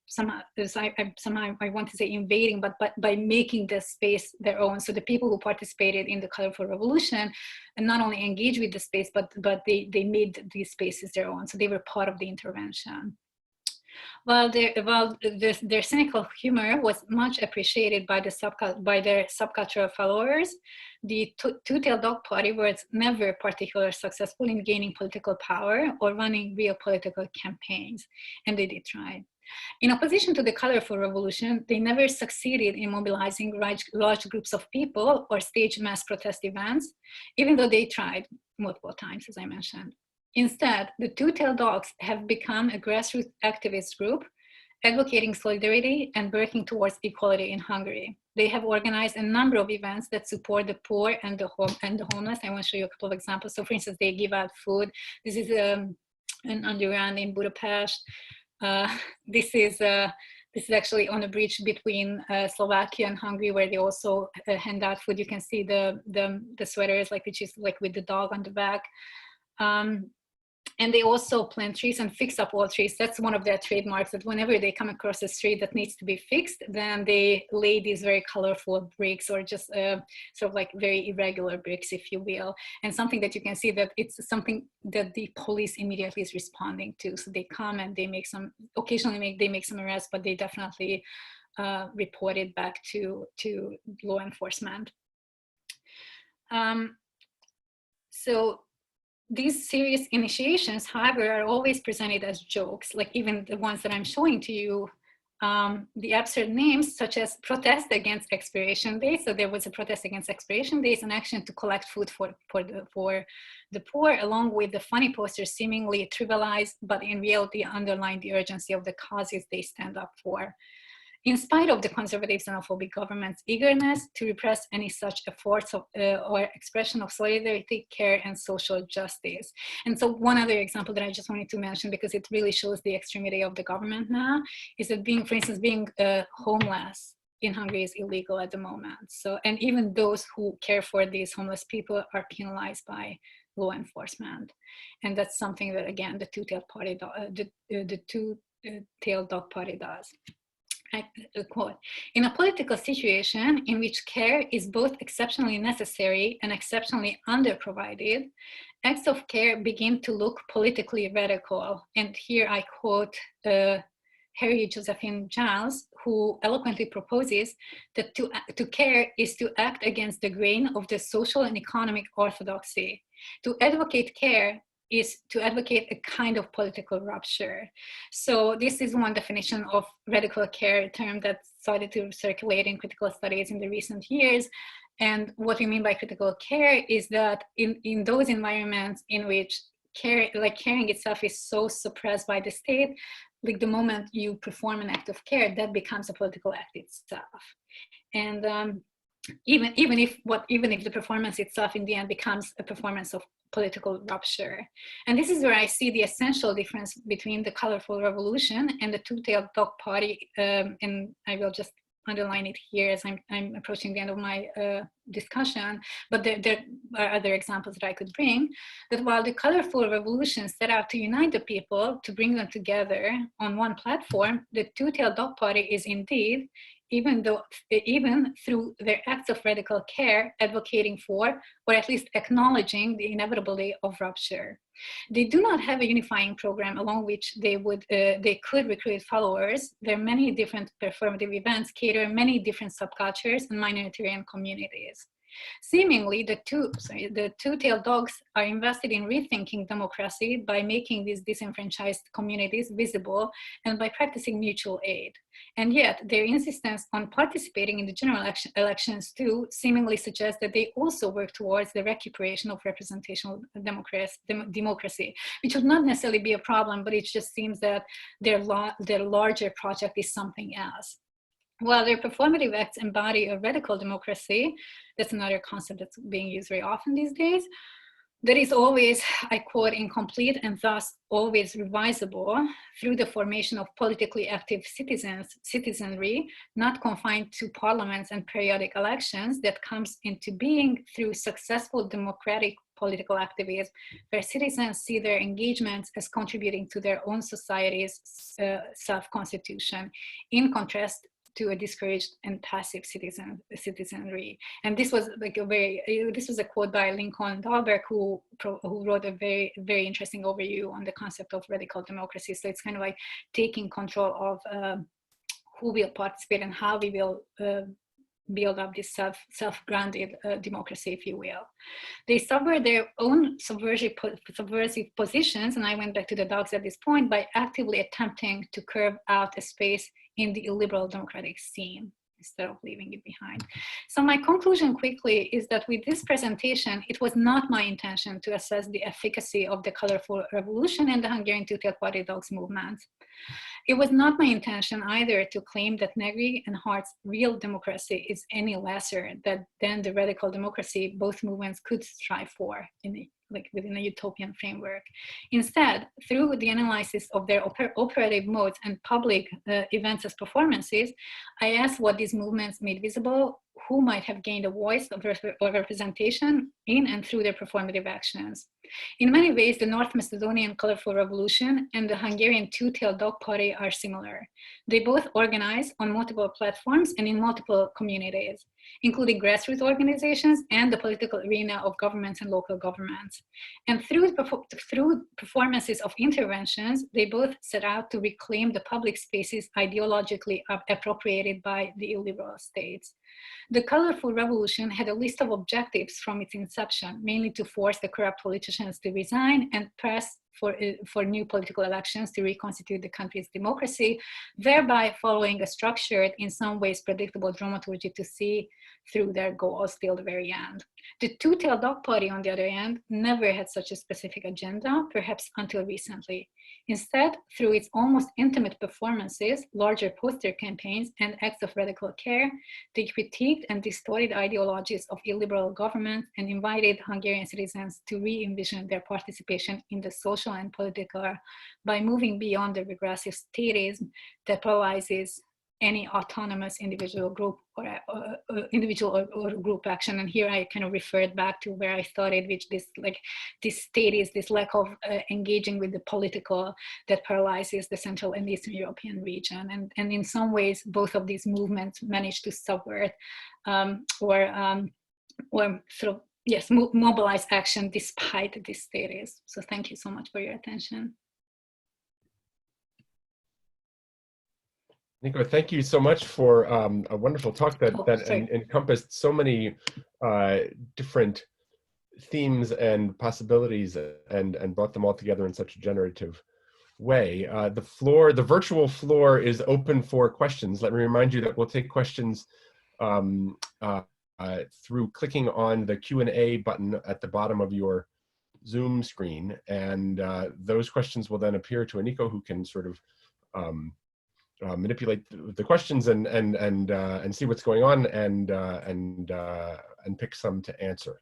somehow I want to say invading, but by making the space their own. So the people who participated in the Colorful Revolution and not only engaged with the space, but they made these spaces their own. So they were part of the intervention. While their cynical humor was much appreciated by their subcultural followers, the Two-Tailed Dog Party was never particularly successful in gaining political power or running real political campaigns, and they did try. In opposition to the Colorful Revolution, they never succeeded in mobilizing large groups of people or stage mass protest events, even though they tried multiple times, as I mentioned. Instead, the Two-Tailed Dogs have become a grassroots activist group advocating solidarity and working towards equality in Hungary. They have organized a number of events that support the poor and the homeless. I want to show you a couple of examples. So for instance, they give out food. This is an underground in Budapest. This is actually on a bridge between Slovakia and Hungary, where they also hand out food. You can see the sweaters, which is with the dog on the back. And they also plant trees and fix up all trees. That's one of their trademarks, that whenever they come across a street that needs to be fixed, then they lay these very colorful bricks, or just sort of very irregular bricks, if you will. And something that you can see that it's something that the police immediately is responding to. So they come and they occasionally make some arrests, but they definitely report it back to law enforcement. So these serious initiations, however, are always presented as jokes, even the ones that I'm showing to you. The absurd names, such as protest against expiration days. So there was a protest against expiration days, an action to collect food for the poor, along with the funny posters seemingly trivialized, but in reality underline the urgency of the causes they stand up for. In spite of the conservative xenophobic government's eagerness to repress any such efforts or expression of solidarity, care, and social justice. And so one other example that I just wanted to mention, because it really shows the extremity of the government now, is that for instance, being homeless in Hungary is illegal at the moment. So, and even those who care for these homeless people are penalized by law enforcement. And that's something that, again, the Two-Tailed Party, the Two-Tailed Dog Party does. Quote, in a political situation in which care is both exceptionally necessary and exceptionally underprovided, acts of care begin to look politically radical. And here I quote Harry Josephine Giles, who eloquently proposes that to care is to act against the grain of the social and economic orthodoxy. To advocate care is to advocate a kind of political rupture. So this is one definition of radical care, a term that started to circulate in critical studies in the recent years. And what we mean by critical care is that in those environments in which caring itself is so suppressed by the state, the moment you perform an act of care, that becomes a political act itself. And even if the performance itself in the end becomes a performance of political rupture. And this is where I see the essential difference between the Colorful Revolution and the Two-Tailed Dog Party, and I will just underline it here as I'm approaching the end of my discussion, but there are other examples that I could bring, that while the Colorful Revolution set out to unite the people, to bring them together on one platform, the Two-Tailed Dog Party is indeed, even through their acts of radical care, advocating for, or at least acknowledging the inevitability of rupture. They do not have a unifying program along which they could recruit followers. There are many different performative events cater many different subcultures and minoritarian communities. Seemingly, the two-tailed dogs are invested in rethinking democracy by making these disenfranchised communities visible and by practicing mutual aid. And yet, their insistence on participating in the general elections too seemingly suggests that they also work towards the recuperation of representational democracy, which would not necessarily be a problem, but it just seems that their larger project is something else. While their performative acts embody a radical democracy, that's another concept that's being used very often these days, that is always, I quote, incomplete and thus always revisable through the formation of politically active citizenry, not confined to parliaments and periodic elections, that comes into being through successful democratic political activism, where citizens see their engagements as contributing to their own society's self-constitution, in contrast to a discouraged and passive citizenry. And this was like this was a quote by Lincoln Dahlberg, who wrote a very, very interesting overview on the concept of radical democracy. So it's kind of like taking control of who will participate and how we will build up this self-grounded democracy, if you will. They subvert their own subversive positions, and I went back to the dogs at this point, by actively attempting to carve out a space in the illiberal democratic scene instead of leaving it behind. So my conclusion quickly is that with this presentation, it was not my intention to assess the efficacy of the Colorful Revolution and the Hungarian Two-Tailed Party dogs movement. It was not my intention either to claim that Negri and Hart's real democracy is any lesser than the radical democracy both movements could strive for within a utopian framework. Instead, through the analysis of their operative modes and public events as performances, I asked what these movements made visible, who might have gained a voice or representation in and through their performative actions. In many ways, the North Macedonian Colorful Revolution and the Hungarian Two-Tailed Party are similar. They both organize on multiple platforms and in multiple communities, including grassroots organizations and the political arena of governments and local governments. And through performances of interventions, they both set out to reclaim the public spaces ideologically appropriated by the illiberal states. The Colorful Revolution had a list of objectives from its inception, mainly to force the corrupt politicians to resign and press for new political elections to reconstitute the country's democracy, thereby following a structured, in some ways predictable dramaturgy to see through their goals till the very end. The Two-Tailed Party, on the other hand, never had such a specific agenda, perhaps until recently. Instead, through its almost intimate performances, larger poster campaigns, and acts of radical care, they critiqued and distorted ideologies of illiberal government and invited Hungarian citizens to re-envision their participation in the social and political by moving beyond the regressive statism that paralyzes any autonomous individual group or group action. And here I kind of referred back to where I started, which this status, this lack of engaging with the political that paralyzes the Central and Eastern European region. And in some ways, both of these movements managed to subvert or sort of, yes, mobilize action despite this status. So thank you so much for your attention. Aniko, thank you so much for a wonderful talk that encompassed so many different themes and possibilities and brought them all together in such a generative way. The virtual floor is open for questions. Let me remind you that we'll take questions through clicking on the Q&A button at the bottom of your Zoom screen. And those questions will then appear to Aniko, who can sort of manipulate the questions and see what's going on and pick some to answer.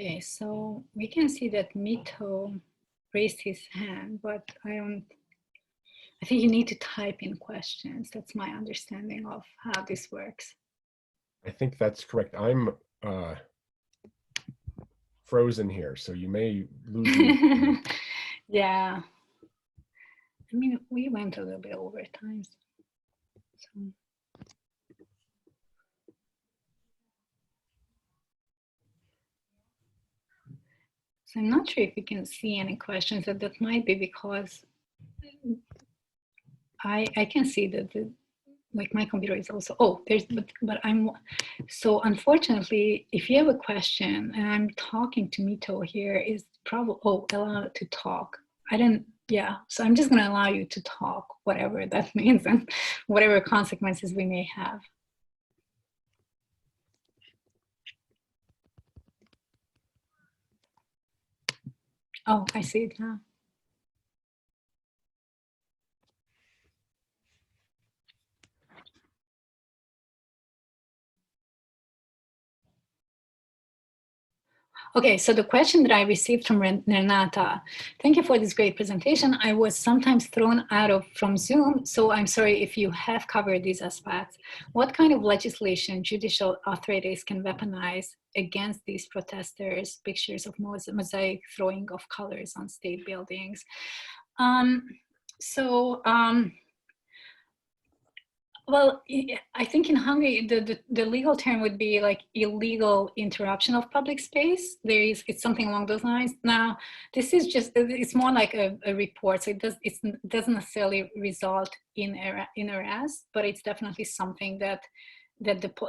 Okay, so we can see that Mito raised his hand, but I think you need to type in questions. That's my understanding of how this works. I think that's correct. I'm frozen here, so you may lose me. Yeah. I mean, we went a little bit over time. So I'm not sure if we can see any questions, and that might be because I can see that like my computer is also, but I'm, so unfortunately, if you have a question and I'm talking to Mito here, is probably, allow to talk. So I'm just gonna allow you to talk, whatever that means and whatever consequences we may have. Oh, I see it now. Okay, so the question that I received from Renata, thank you for this great presentation. I was sometimes thrown out from Zoom, so I'm sorry if you have covered these aspects. What kind of legislation judicial authorities can weaponize against these protesters, pictures of mosaic throwing of colors on state buildings? Well, I think in Hungary, the legal term would be like illegal interruption of public space. It's something along those lines. Now, this is just, it's more like a report. So it doesn't necessarily result in arrest, but it's definitely something that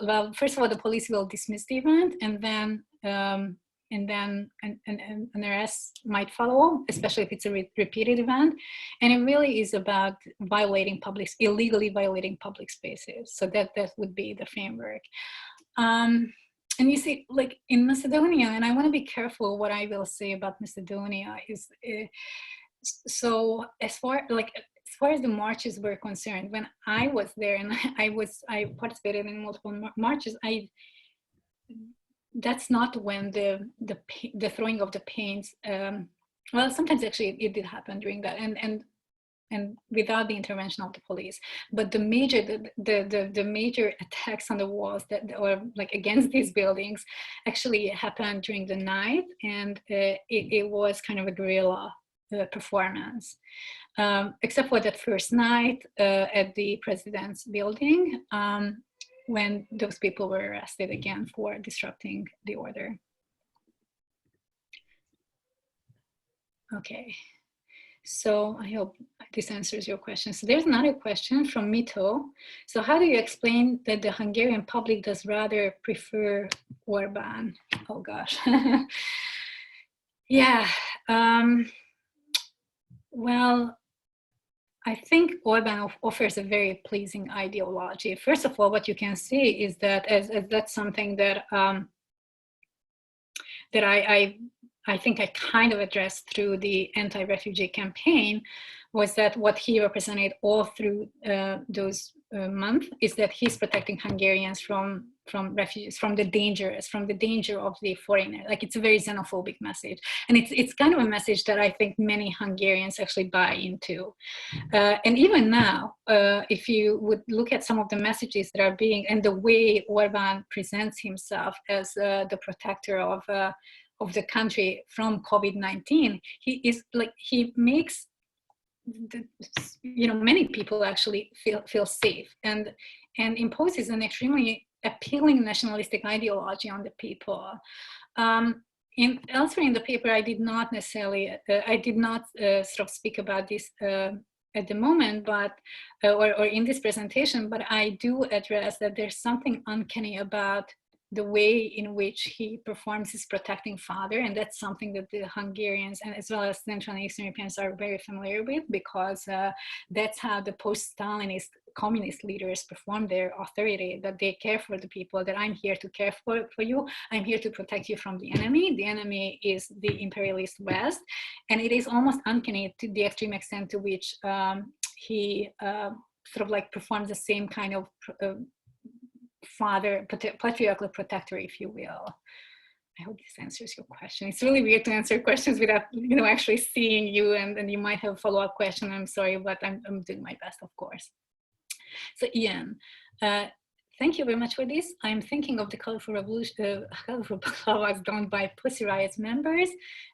well, first of all, the police will dismiss the event, and then an arrest might follow, especially if it's a repeated event. And it really is about illegally violating public spaces. So that would be the framework. And you see, like in Macedonia, and I want to be careful what I will say about Macedonia is, so as far as the marches were concerned, when I was there and I participated in multiple marches, that's not when the throwing of the paints. Well, sometimes actually it did happen during that, and without the intervention of the police. But the major attacks on the walls or like against these buildings actually happened during the night, and it was kind of a guerrilla performance. Except for that first night at the president's building, when those people were arrested again for disrupting the order. Okay, so I hope this answers your question. So there's another question from Mito. So how do you explain that the Hungarian public does rather prefer Orbán? Oh gosh. Yeah, well, I think Orbán offers a very pleasing ideology. First of all, what you can see is that as that's something that that I think I kind of addressed through the anti-refugee campaign, was that what he represented all through those months is that he's protecting Hungarians from refugees, from the danger of the foreigner. Like, it's a very xenophobic message, and it's kind of a message that I think many Hungarians actually buy into. And even now, if you would look at some of the messages that are being, and the way Orbán presents himself as the protector of the country from COVID-19, he makes many people actually feel safe, and imposes an extremely appealing nationalistic ideology on the people. Elsewhere in the paper, I did not sort of speak about this at the moment, but or in this presentation, but I do address that there's something uncanny about the way in which he performs his protecting father, and that's something that the Hungarians and as well as Central and Eastern Europeans are very familiar with, because that's how the post-Stalinist communist leaders perform their authority, that they care for the people, that I'm here to care for you, I'm here to protect you from the enemy. The enemy is the imperialist West, and it is almost uncanny to the extreme extent to which he sort of like performs the same kind of patriarchal protector, if you will. I hope this answers your question. It's really weird to answer questions without, you know, actually seeing you, and you might have a follow-up question. I'm sorry, but I'm doing my best, of course. So Ian, thank you very much for this. I'm thinking of the colorful revolution, colorful baklava's done by Pussy Riot's members,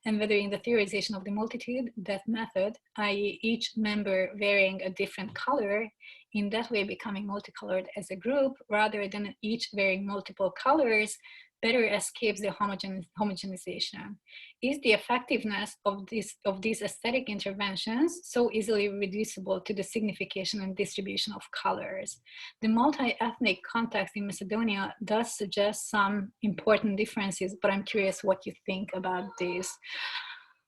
and whether in the theorization of the multitude, that method, i.e. each member wearing a different color, in that way becoming multicolored as a group, rather than each wearing multiple colors, better escapes the homogenization. Is the effectiveness of these aesthetic interventions so easily reducible to the signification and distribution of colors? The multi-ethnic context in Macedonia does suggest some important differences, but I'm curious what you think about this.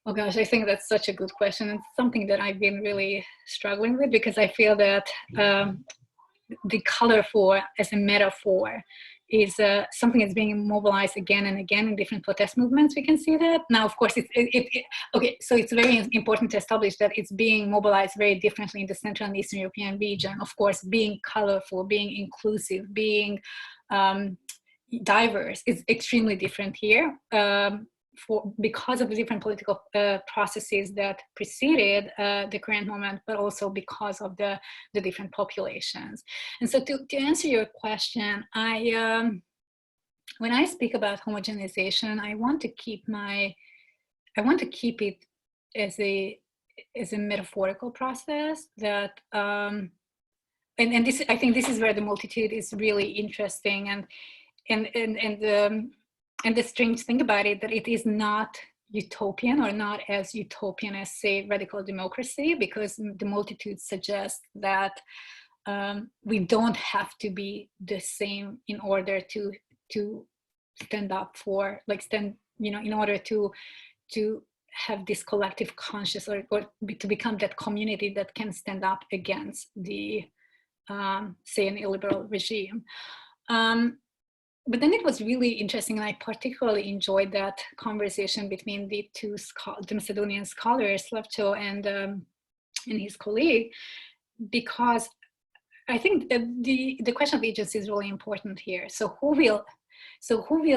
Oh gosh, I think that's such a good question. It's something that I've been really struggling with, because I feel that the colorful as a metaphor is something that's being mobilized again and again in different protest movements. We can see that. Now, of course, okay, so it's very important to establish that it's being mobilized very differently in the Central and Eastern European region. Of course, being colorful, being inclusive, being diverse is extremely different here. Because of the different political processes that preceded the current moment, but also because of the different populations. And so to answer your question, when I speak about homogenization, I want to keep it as a metaphorical process that, and this, I think this is where the multitude is really interesting, and the strange thing about it, that it is not utopian, or not as utopian as, say, radical democracy, because the multitude suggests that we don't have to be the same in order to stand up for, like, in order to have this collective conscious, or to become that community that can stand up against the, say, an illiberal regime. But then it was really interesting, and I particularly enjoyed that conversation between the the Macedonian scholars, Slavcho and his colleague, because I think that the question of agency is really important here. So who will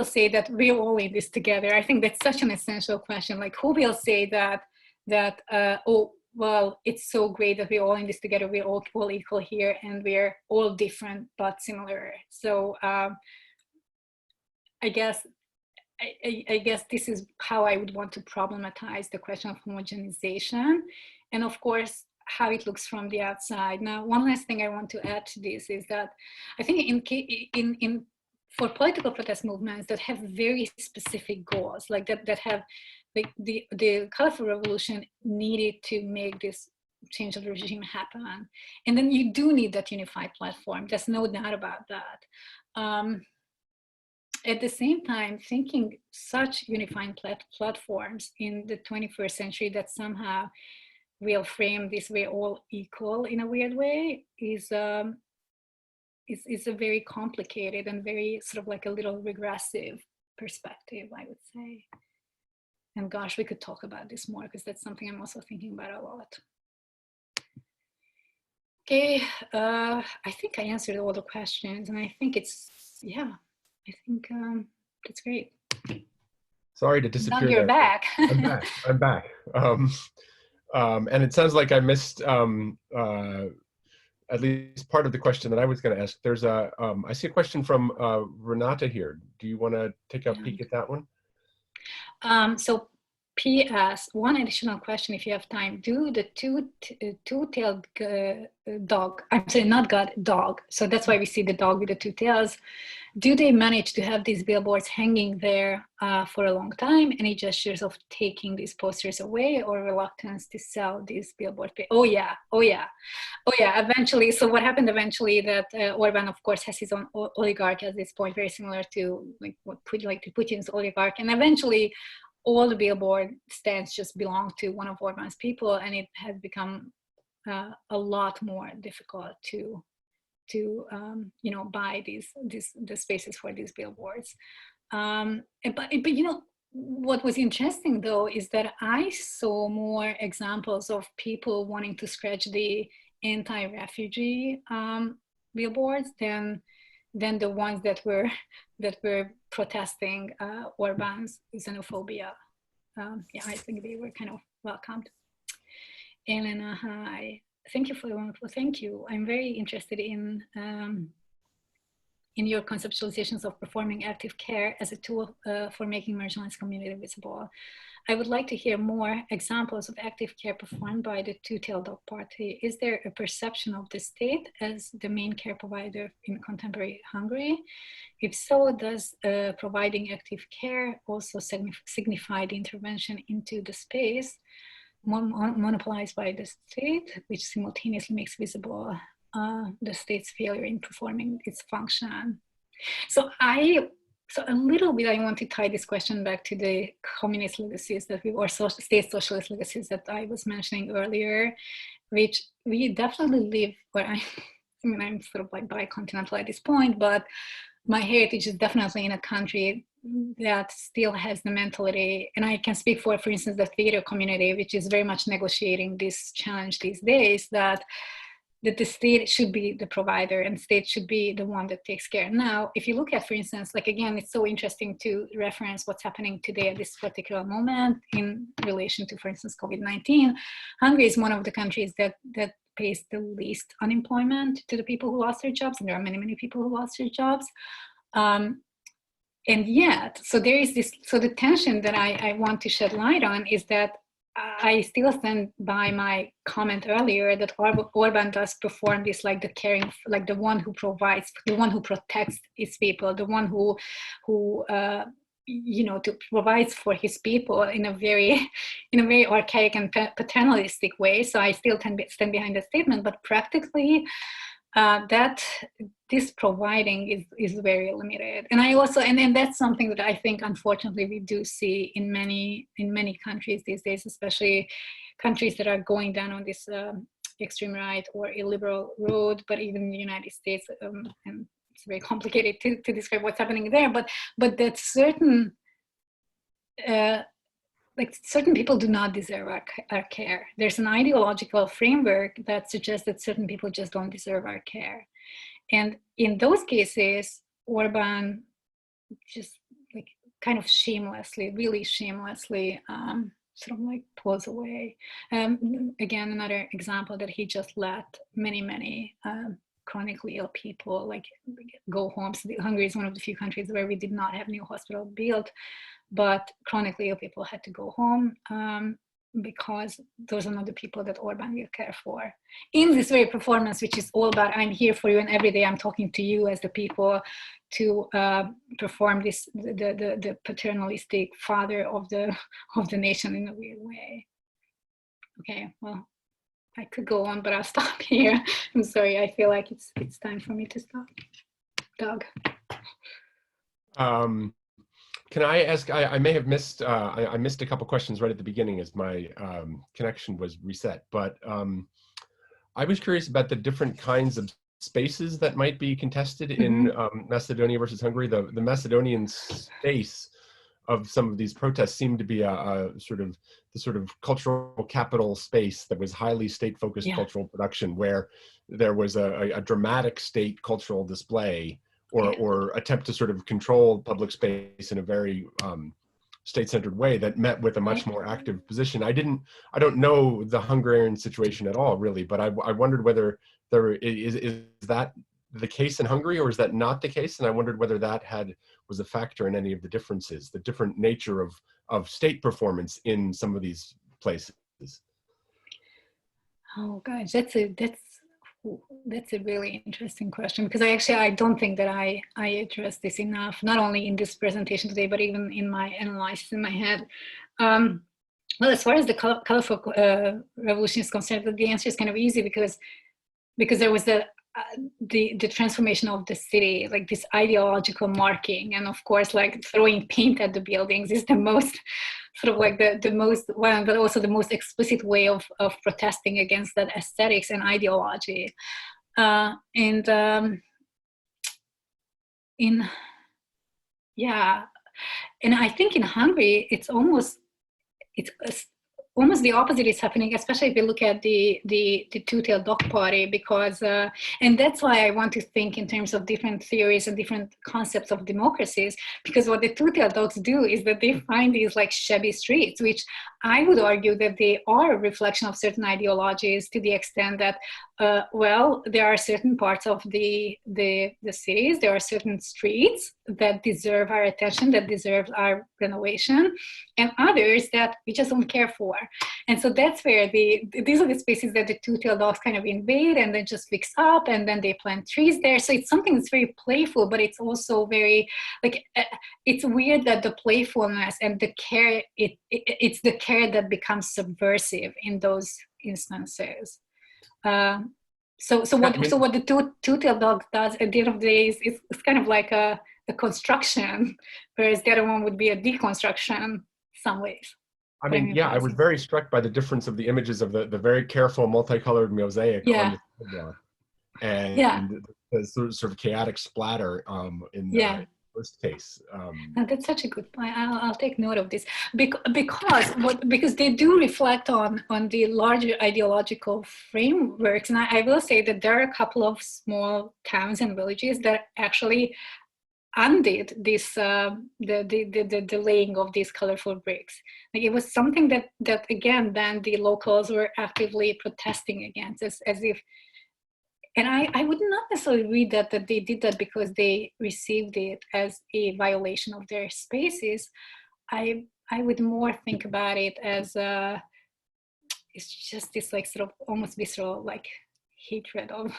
say that we're all in this together? I think that's such an essential question. Like, who will say that oh, well, it's so great that we're all in this together, we're all equal here, and we're all different but similar. So I guess this is how I would want to problematize the question of homogenization, and of course how it looks from the outside. Now, one last thing I want to add to this is that I think for political protest movements that have very specific goals, like that have, like, the colorful revolution needed to make this change of the regime happen, and then you do need that unified platform. There's no doubt about that. At the same time, thinking such unifying platforms in the 21st century that somehow will frame this way all equal in a weird way is a very complicated and very sort of like a little regressive perspective, I would say. And gosh, we could talk about this more, because that's something I'm also thinking about a lot. Okay, I think I answered all the questions, and I think it's, yeah. I think that's great. Sorry to disappear. Now you're back. I'm back. And it sounds like I missed at least part of the question that I was going to ask. There's I see a question from Renata here. Do you want to take a peek at that one? So P.S. one additional question, if you have time. Do the two-tailed dog, I'm sorry, not god, dog. So that's why we see the dog with the two tails. Do they manage to have these billboards hanging there for a long time? Any gestures of taking these posters away, or reluctance to sell these billboards? Oh yeah. Eventually, so what happened eventually, that Orban, of course, has his own oligarch at this point, very similar to Putin's oligarch, and eventually all the billboard stands just belong to one of Orban's people, and it has become a lot more difficult to buy the spaces for these billboards. But what was interesting though is that I saw more examples of people wanting to scratch the anti-refugee billboards than than the ones that were protesting Orban's xenophobia. Yeah, I think they were kind of welcomed. Elena, hi. Thank you for the wonderful. Thank you. I'm very interested in your conceptualizations of performing active care as a tool for making marginalized community visible. I would like to hear more examples of active care performed by the Two-Tailed Party. Is there a perception of the state as the main care provider in contemporary Hungary? If so, does providing active care also signify the intervention into the space monopolized by the state, which simultaneously makes visible the state's failure in performing its function? So a little bit, I want to tie this question back to the communist legacies that or state socialist legacies that I was mentioning earlier, which we definitely live where I mean, I'm sort of like bicontinental at this point, but my heritage is definitely in a country that still has the mentality, and I can speak for instance, the theater community, which is very much negotiating this challenge these days, that the state should be the provider and state should be the one that takes care. Now, if you look at, for instance, like again, it's so interesting to reference what's happening today at this particular moment in relation to, for instance, COVID-19. Hungary is one of the countries that pays the least unemployment to the people who lost their jobs, and there are many, many people who lost their jobs. And yet, so there is this, so the tension that I want to shed light on is that I still stand by my comment earlier that Orban does perform this, like the caring, like the one who provides, the one who protects his people, the one who you know, to provides for his people in a very archaic and paternalistic way. So I still stand behind that statement, but practically that this providing is very limited. And I also, and that's something that I think, unfortunately, we do see in many countries these days, especially countries that are going down on this extreme right or illiberal road, but even in the United States, and it's very complicated to describe what's happening there, but that certain certain people do not deserve our care. There's an ideological framework that suggests that certain people just don't deserve our care. And in those cases, Orban just like kind of shamelessly, really shamelessly, sort of like pulls away. Again, another example that he just let many chronically ill people like go home. So Hungary is one of the few countries where we did not have new hospital built, but chronically ill people had to go home because those are not the people that Orban will care for. In this very performance, which is all about I'm here for you and every day I'm talking to you as the people to perform this, the paternalistic father of the nation in a weird way. Okay, well, I could go on, but I'll stop here. I'm sorry, I feel like it's time for me to stop. Doug. Can I ask, I may have missed, I missed a couple questions right at the beginning as my connection was reset, but I was curious about the different kinds of spaces that might be contested in Macedonia versus Hungary. The Macedonian space of some of these protests seemed to be the sort of cultural capital space that was highly state-focused cultural production, where there was a dramatic state cultural display or attempt to sort of control public space in a very state-centered way that met with a much more active position. I don't know the Hungarian situation at all, really, but I wondered whether there is that the case in Hungary, or is that not the case? And I wondered whether that was a factor in any of the differences, the different nature of state performance in some of these places. Oh gosh, that's a really interesting question, because I don't think that I addressed this enough, not only in this presentation today, but even in my analysis in my head. Well, as far as the colorful revolution is concerned, the answer is kind of easy because there was the transformation of the city, like this ideological marking, and of course, like throwing paint at the buildings is the most sort of like the most well, but also the most explicit way of protesting against that aesthetics and ideology. And I think in Hungary, it's almost the opposite is happening, especially if you look at the Two-Tailed Party, because, and that's why I want to think in terms of different theories and different concepts of democracies, because what the Two-Tailed Dogs do is that they find these like shabby streets, which I would argue that they are a reflection of certain ideologies, to the extent that, well, there are certain parts of the cities, there are certain streets that deserve our attention, that deserve our renovation, and others that we just don't care for. And so that's where these are the spaces that the Two-Tailed Dogs kind of invade and then just fix up, and then they plant trees there. So it's something that's very playful, but it's also very, like, it's weird that the playfulness and the care, it's the care that becomes subversive in those instances. So what the Two-Tailed Dog does at the end of the day is it's kind of like a construction, whereas the other one would be a deconstruction in some ways. I mean, yeah, I was very struck by the difference of the images of the very careful multicolored mosaic on the sidewalk, and the sort of chaotic splatter in the first case. That's such a good point. I'll take note of this, because they do reflect on the larger ideological frameworks. And I will say that there are a couple of small towns and villages that actually undid this the laying of these colorful bricks. Like, it was something that again then the locals were actively protesting against, as if, and I would not necessarily read that they did that because they received it as a violation of their spaces. I would more think about it as it's just this like sort of almost visceral like hatred of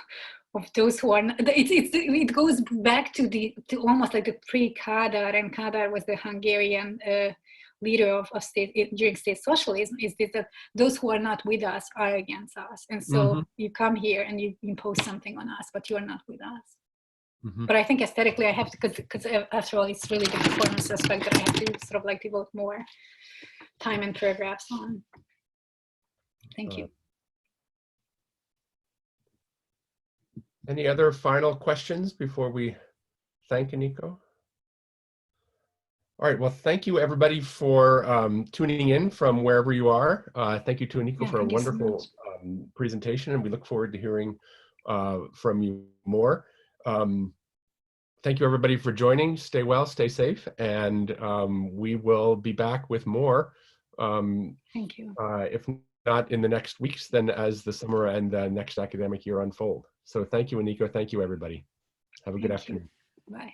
those who are not, it goes back to almost like the pre-Kadar, and Kadar was the Hungarian leader of state during state socialism, is that those who are not with us are against us, and so you come here and you impose something on us, but you are not with us. But I think aesthetically I have to, because after all it's really the performance aspect that I have to sort of like devote more time and paragraphs on. Thank you. Any other final questions before we thank Aniko? All right, well, thank you everybody for tuning in from wherever you are. Thank you to Aniko for a wonderful presentation, and we look forward to hearing from you more. Thank you everybody for joining. Stay well, stay safe, and we will be back with more. Thank you. If not in the next weeks, then as the summer and the next academic year unfold. So thank you, Aniko. Thank you, everybody. Have a good afternoon. Bye.